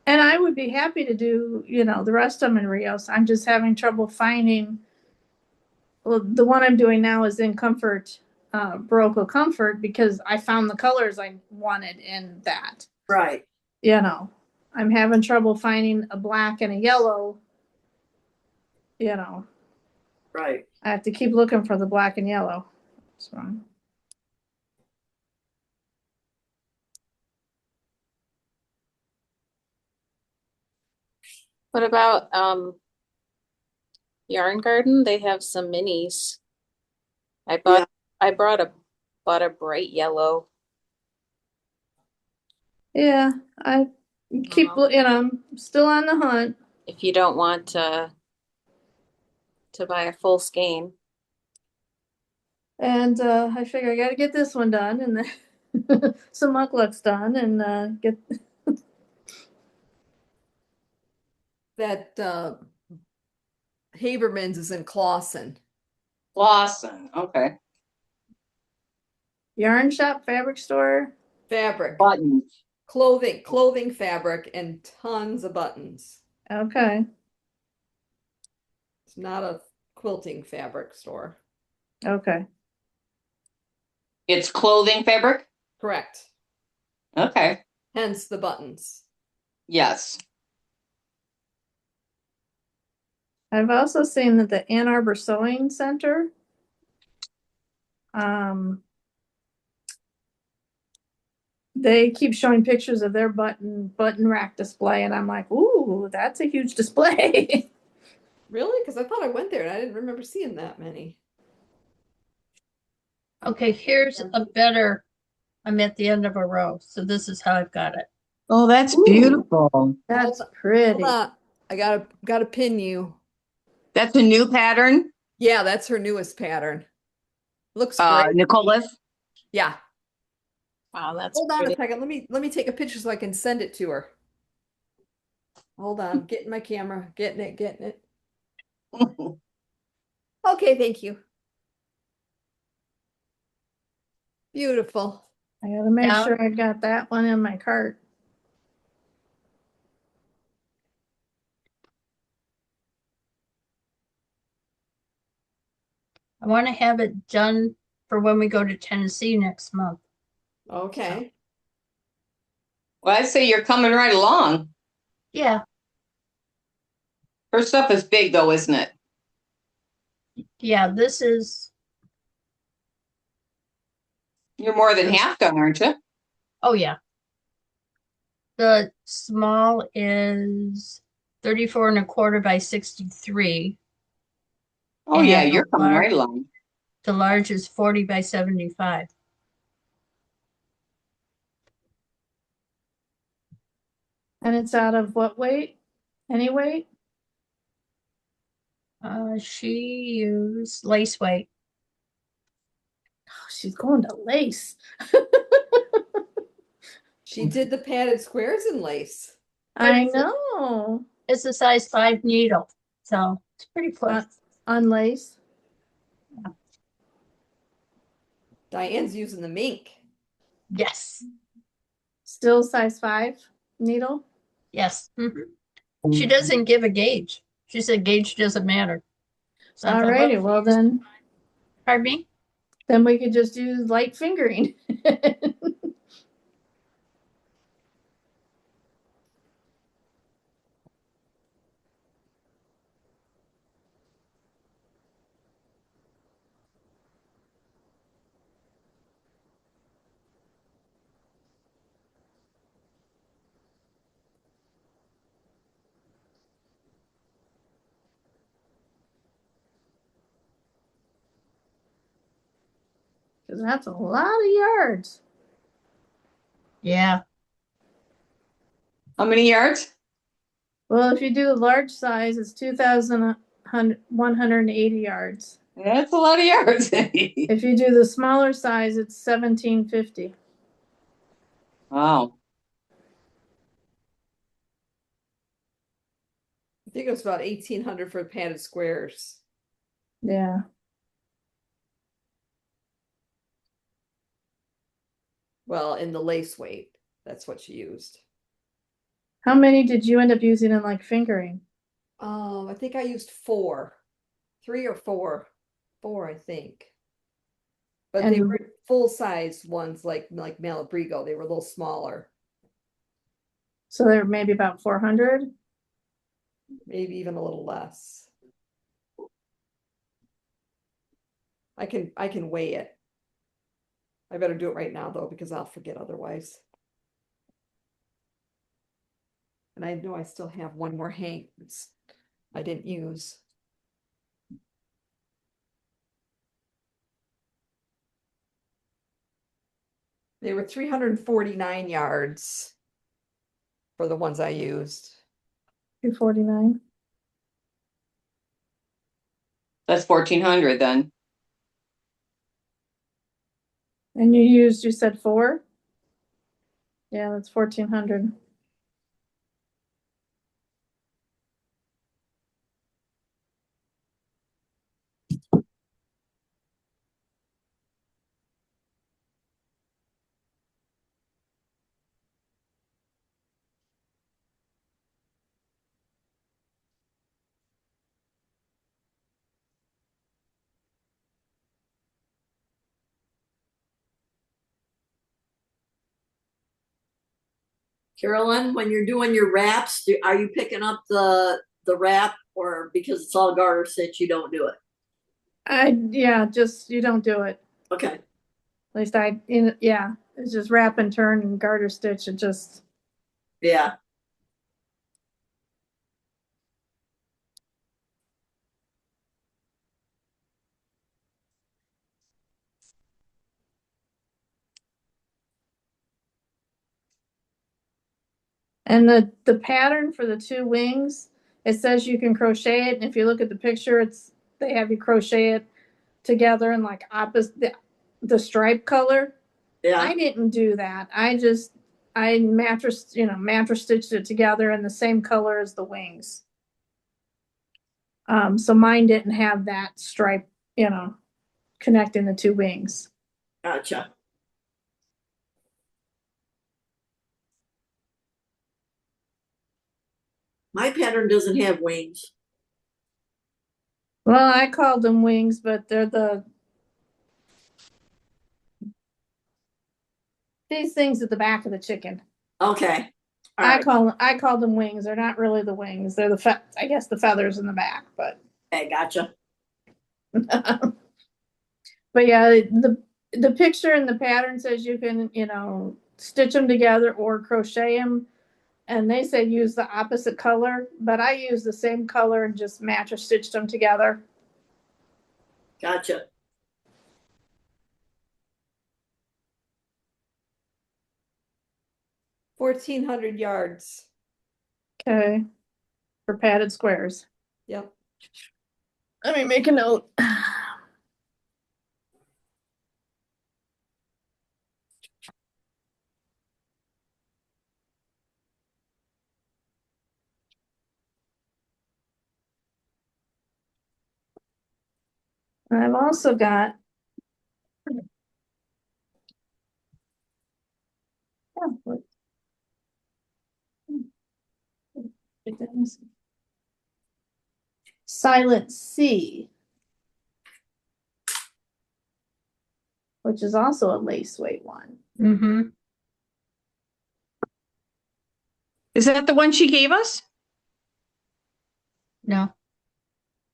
and I would be happy to do, the rest of them in Rios. I'm just having trouble finding. Well, the one I'm doing now is in Comfort, Baroque Comfort, because I found the colors I wanted in that. right. I'm having trouble finding a black and a yellow. Right. I have to keep looking for the black and yellow. So. What about Yarn Garden? They have some minis. I Yeah. bought a bright yellow. Yeah, I keep, I'm still on the hunt. If you don't want to buy a full skein. And I figure I got to get this one done and then some mucklucks done and get. That Haberman's is in Clawson. Lawson, okay. Yarn shop, fabric store. Fabric, Buttons. clothing fabric, and tons of buttons. Okay. It's not a quilting fabric store. Okay. It's clothing fabric? Correct. Okay. Hence the buttons. Yes. I've also seen that the Ann Arbor Sewing Center, they keep showing pictures of their button rack display, and I'm like, ooh, that's a huge display. Really? Because I thought I went there and I didn't remember seeing that many. Okay, here's a better, I'm at the end of a row. So this is how I've got it. Oh, that's Ooh. beautiful. That's pretty. Hold on. I gotta pin you. That's a new pattern? Yeah, that's her newest pattern. Looks great. Nicola's? Yeah. Wow, that's Hold on a pretty. second. Let me take a picture so I can send it to her. Hold on. Getting my camera. Getting it. Okay, thank you. Beautiful. I gotta make Yeah. sure I got that one in my cart. I want to have it done for when we go to Tennessee next month. Okay. Well, I'd say you're coming right along. Yeah. Her stuff is big though, isn't it? Yeah, this is, You're more than half done, aren't you? oh yeah. The small is 34 and a quarter by 63. Oh yeah, And you're coming right along. the large is 40 by 75. And it's out of what weight? Any weight? She used lace weight. Oh, she's going to lace. She did the padded squares in lace. I know. It's a size 5 needle, so it's pretty close. On lace. Diane's using the mink. Yes, Still size 5 needle. yes. She doesn't give a gauge. She said gauge doesn't matter. So I thought, Alrighty, well then pardon me? then we could just use light fingering. Because that's a lot of yards. Yeah. How many yards? Well, if you do the large size, it's 2,180 yards. That's a lot of yards. If you do the smaller size, it's 1,750. Wow. I think it was about 1,800 for padded squares. Yeah. Well, in the lace weight, that's what she used. How many did you end up using in like fingering? I think I used 4, 3 or 4, 4, I think. But they And- were full size ones like Malabrigo. They were a little smaller, So they're maybe about 400. maybe even a little less. I can weigh it. I better do it right now though, because I'll forget otherwise. And I know I still have one more hank I didn't use. They were 349 yards for the ones I used. 249. That's 1,400 then. And you said 4? Yeah, that's 1,400. Carolyn, when you're doing your wraps, are you picking up the wrap, or because it's all garter stitch, you don't do it? Just you don't do it. Okay. At least it's just wrap and turn and garter stitch. It just Yeah. and the pattern for the 2 wings, it says you can crochet it, and if you look at the picture, they have you crochet it together in like opposite the stripe color. Yeah. I didn't do that. I mattress stitched it together in the same color as the wings. So mine didn't have that stripe, connecting the 2 wings. Gotcha. My pattern doesn't have wings. Well, I called them wings, but they're these things at the back of the chicken. Okay. All right. I call them wings. They're not really the wings. They're I guess the feathers in the back, but Okay, gotcha. but yeah, the picture and the pattern says you can, stitch them together or crochet them. And they said use the opposite color, but I used the same color and just match or stitched them together. Gotcha. $1,400 yards. Okay. For padded squares. Yep. Let me make a note. And I've also got Silent C, which is also a lace weight one. Mm-hmm. Is that the one she gave us? No.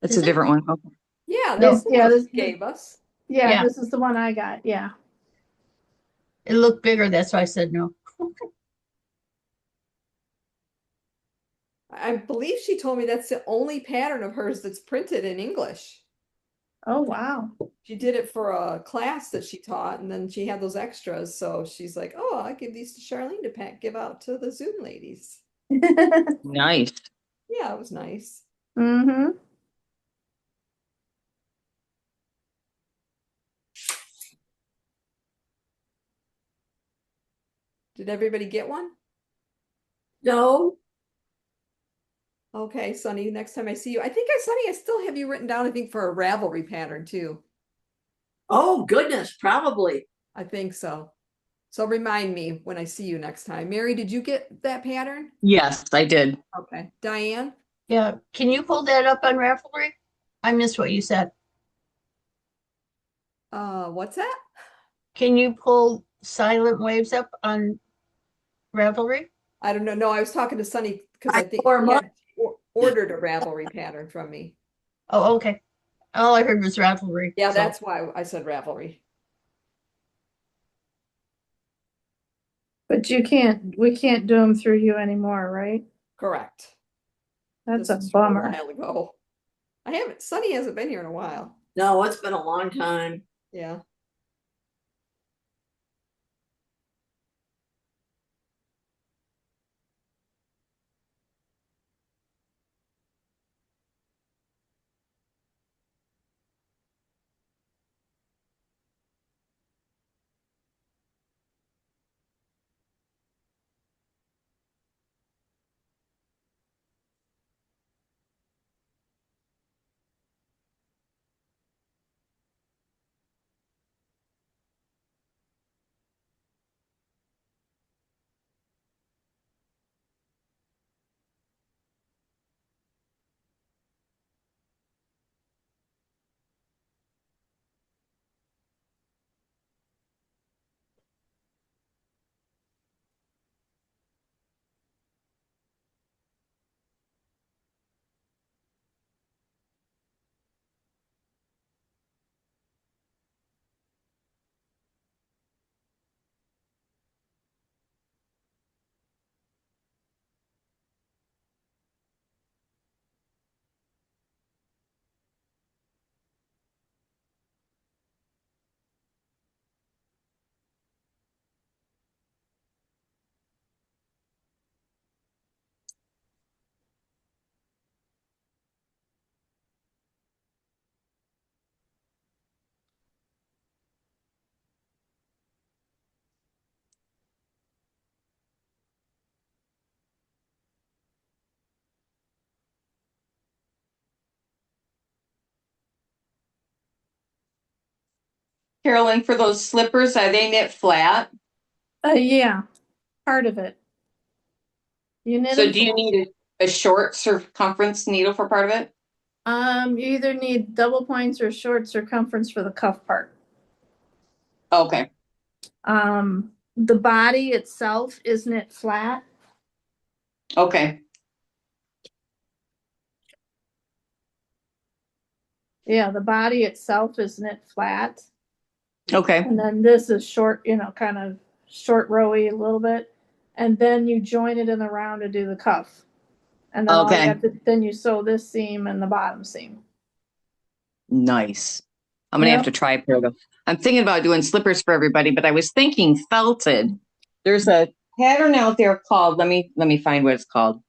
That's Is a it? different one. Okay. Yeah, No. that's the one she gave us. Yeah, Yeah. this is the one I got. Yeah. It looked bigger. That's why I said no. I believe she told me that's the only pattern of hers that's printed in English. Oh, wow. She did it for a class that she taught, and then she had those extras. So she's like, "Oh, I'll give these to Charlene to give out to the Zoom ladies." Nice. Yeah, it was nice. Mm-hmm. Did everybody get one? No, Okay, Sunny, next time I see you, Sunny, I still have you written down, I think, for a Ravelry pattern too. oh goodness, probably. I think so. So remind me when I see you next time. Mary, did you get that pattern? Yes, I did. Okay. Diane? Yeah, can you pull that up on Ravelry? I missed what you said. What's that? Can you pull Silent Waves up on Ravelry? I don't know. No, I was talking to Sunny because I think Or she month. had ordered a Ravelry pattern from me. Oh, okay. All I heard was Ravelry. Yeah, so- that's why I said Ravelry. But we can't do them through you anymore, right? Correct. That's This a was from bummer. a while ago. Sunny hasn't been here in a while. No, it's been a long time. Yeah. Carolyn, for those slippers, are they knit flat? Yeah, part of it. You knit So them do you flat. need a short circumference needle for part of it? You either need double points or short circumference for the cuff part. Okay. The body itself is knit flat. Okay. Yeah, the body itself is knit flat. Okay. And then this is short, kind of short rowy a little bit. And then you join it in the round to do the cuff. And then Okay. then you sew this seam and the bottom seam. Nice. I'm gonna have Yep. to try a pair of them. I'm thinking about doing slippers for everybody, but I was thinking felted. There's a pattern out there called, let me find what it's called.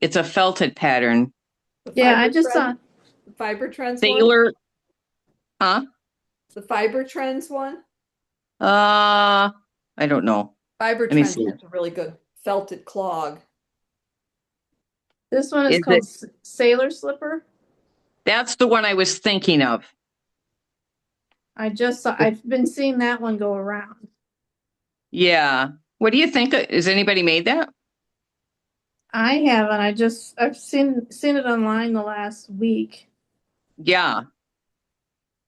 It's a felted pattern. The Yeah, Fiber I just Trend- saw. the Fiber Trends one? Sailor, huh? The Fiber Trends one? I don't know. Fiber Let me Trends see. has a really good felted clog. This one is Is called it- Sailor Slipper. That's the one I was thinking of. I've been seeing that one go around. Yeah. What do you think? Has anybody made that? I haven't. I've seen it online the last week. Yeah.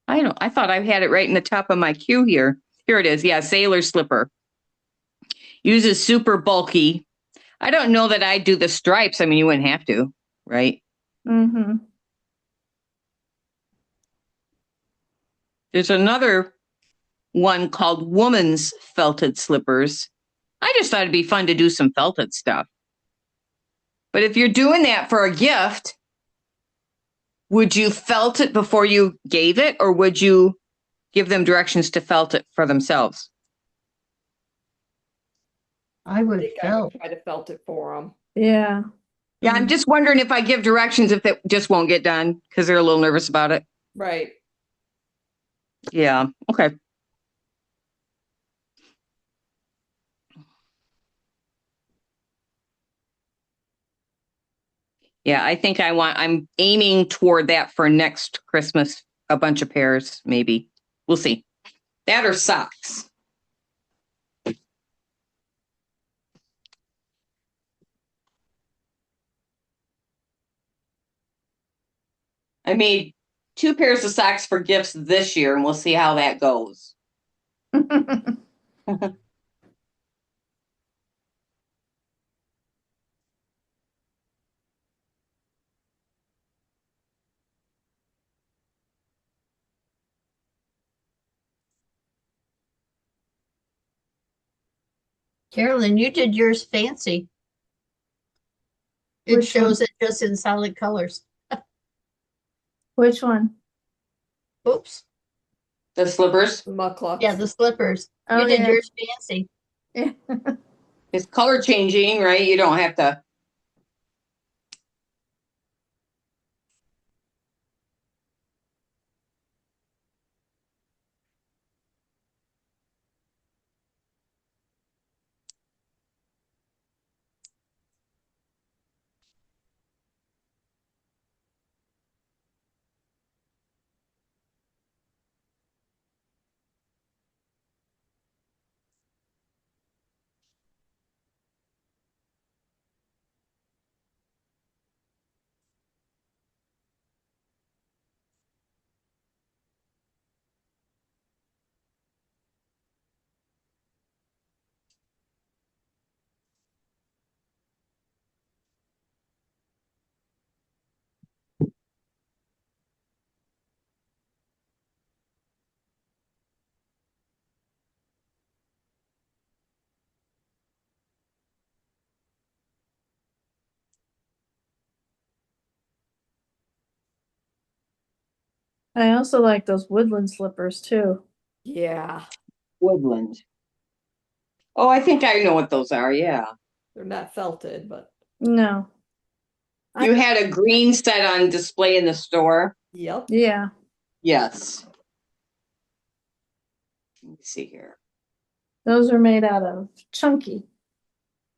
I thought I had it right in the top of my queue here. Here it is. Yeah, sailor slipper. Uses super bulky. I don't know that I'd do the stripes. I mean, you wouldn't have to, right? Mm-hmm. There's another one called woman's felted slippers. I just thought it'd be fun to do some felted stuff. But if you're doing that for a gift, would you felt it before you gave it, or would you give them directions to felt it for themselves? I I would think I felt. would try to felt it for them. Yeah. Yeah, I'm just wondering if I give directions, if it just won't get done because they're a little nervous about it. Right. Yeah. Okay. Yeah, I think I'm aiming toward that for next Christmas, a bunch of pairs, maybe. We'll see. That or socks. I made 2 pairs of socks for gifts this year, and we'll see how that goes. Carolyn, you did yours fancy. It Which shows it just in solid colors. Which one? Oops. The slippers. Mucklucks. Yeah, the slippers. Oh, You did yeah. yours fancy. It's color changing, right? You don't have to. I also like those woodland slippers too. Yeah. Woodland. Oh, I think I know what those are. Yeah. They're not felted, but No. You had a green set on display in the store. yep. Yeah. Yes. Let me see here. Those are made out of chunky.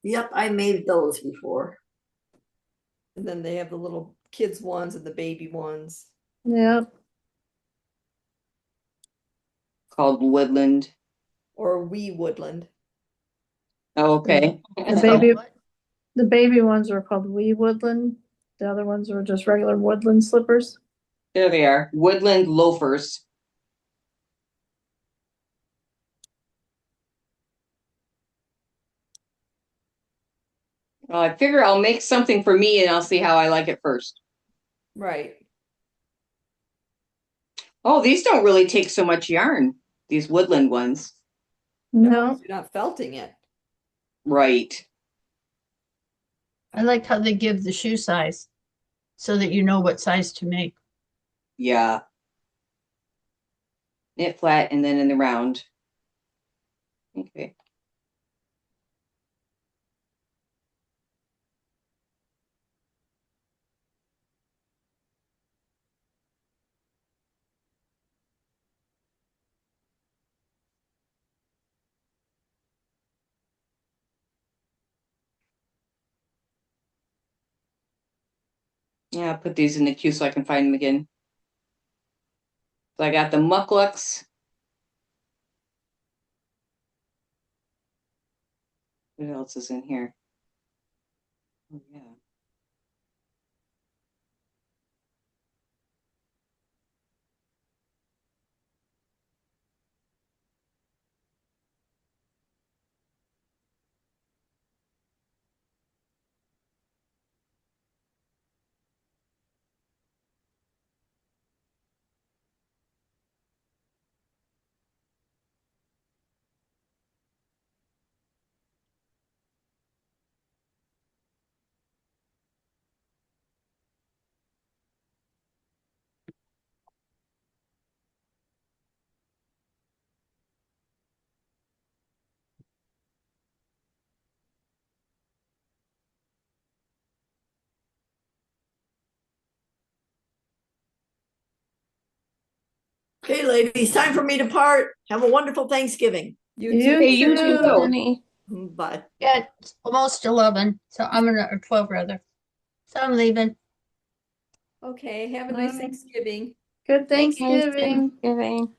Yep, I made those before. And then they have the little kids ones and the baby ones. Yep. Called Woodland. Or wee woodland. Oh, okay. The baby the baby ones are called wee woodland. The other ones are just regular woodland slippers. There they are. Woodland loafers. Well, I figure I'll make something for me and I'll see how I like it first. Right. Oh, these don't really take so much yarn, these woodland ones. No. You're not felting it. Right. I like how they give the shoe size so that you know what size to make. Yeah. Knit flat and then in the round. Okay. Yeah, I'll put these in the queue so I can find them again. So I got the mucklucks. What else is in here? Oh, yeah. Okay, ladies, time for me to part. Have a wonderful Thanksgiving. You You too. Hey, you too. too. Honey. Bye. Yeah, it's almost 11, so I'm gonna, or 12 rather. So I'm leaving. Okay, have a nice Bye. Thanksgiving. Good Nice Thanksgiving. Thanksgiving.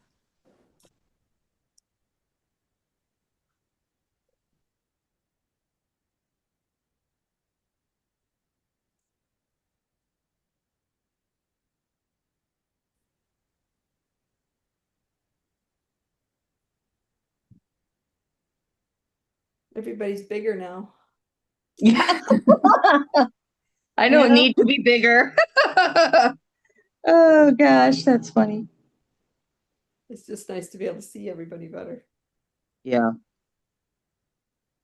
Everybody's bigger now. Yeah. I don't Yeah. need to be bigger. Oh gosh, that's funny. It's just nice to be able to see everybody better. Yeah.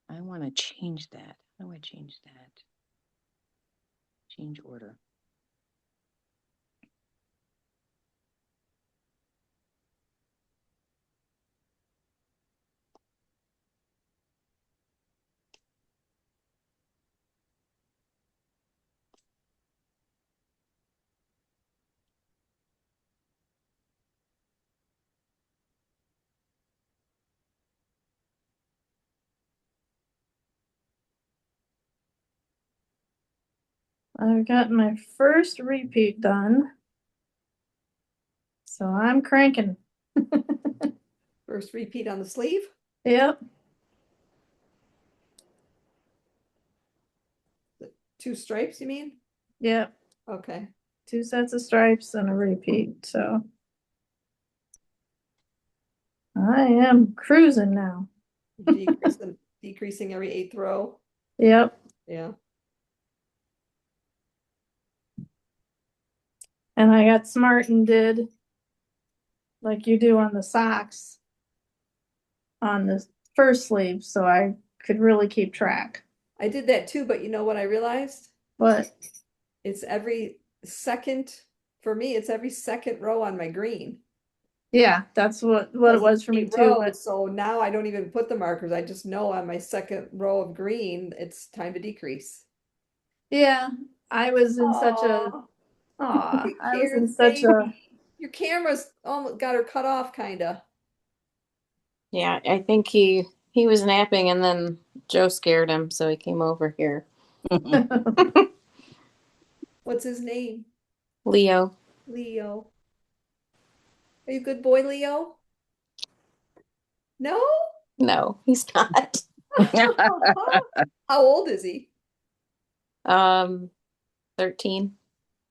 I want to change that. How do I change that? Change order. I've got my first repeat done. So I'm cranking. First repeat on the sleeve. Yep. 2 stripes, you mean? Yep. Okay. 2 sets of stripes and a repeat. So I am cruising now. Decreasing every 8th row. Yep. Yeah. And I got smart and did like you do on the socks on the first sleeve, so I could really keep track. I did that too, but you know what I realized? But It's every second, for me, it's every second row on my green. yeah, that's what it was for me too. But So now I don't even put the markers. I just know on my second row of green, it's time to decrease. yeah, I was in such a I was in such a Your camera's almost got her cut off, kinda. Yeah, I think he was napping and then Joe scared him, so he came over here. What's his name? Leo. Leo. Are you a good boy, Leo? No? No, he's not. How old is he? 13.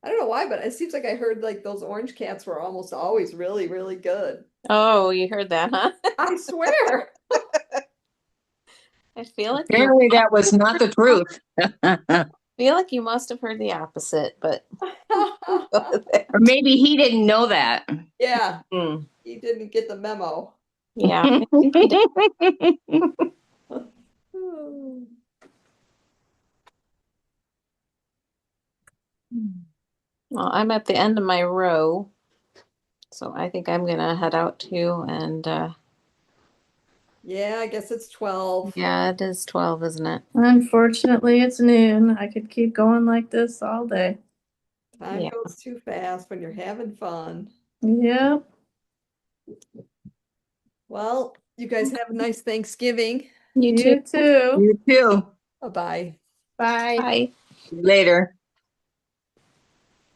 I don't know why, but it seems like I heard like those orange cats were almost always really, really good. Oh, you heard that, huh? I swear. I feel like Apparently that was not the truth. you must have heard the opposite, but Or maybe he didn't know that. Yeah, Hmm. he didn't get the memo. Yeah. Well, I'm at the end of my row, so I think I'm gonna head out too. And Yeah, I guess it's 12. yeah, it is 12, isn't it? unfortunately it's noon. I could keep going like this all day. Time Yeah. goes too fast when you're having fun. Yep. Well, you guys have a nice Thanksgiving. You too. You too. You too. Bye-bye. Bye. Bye. Later.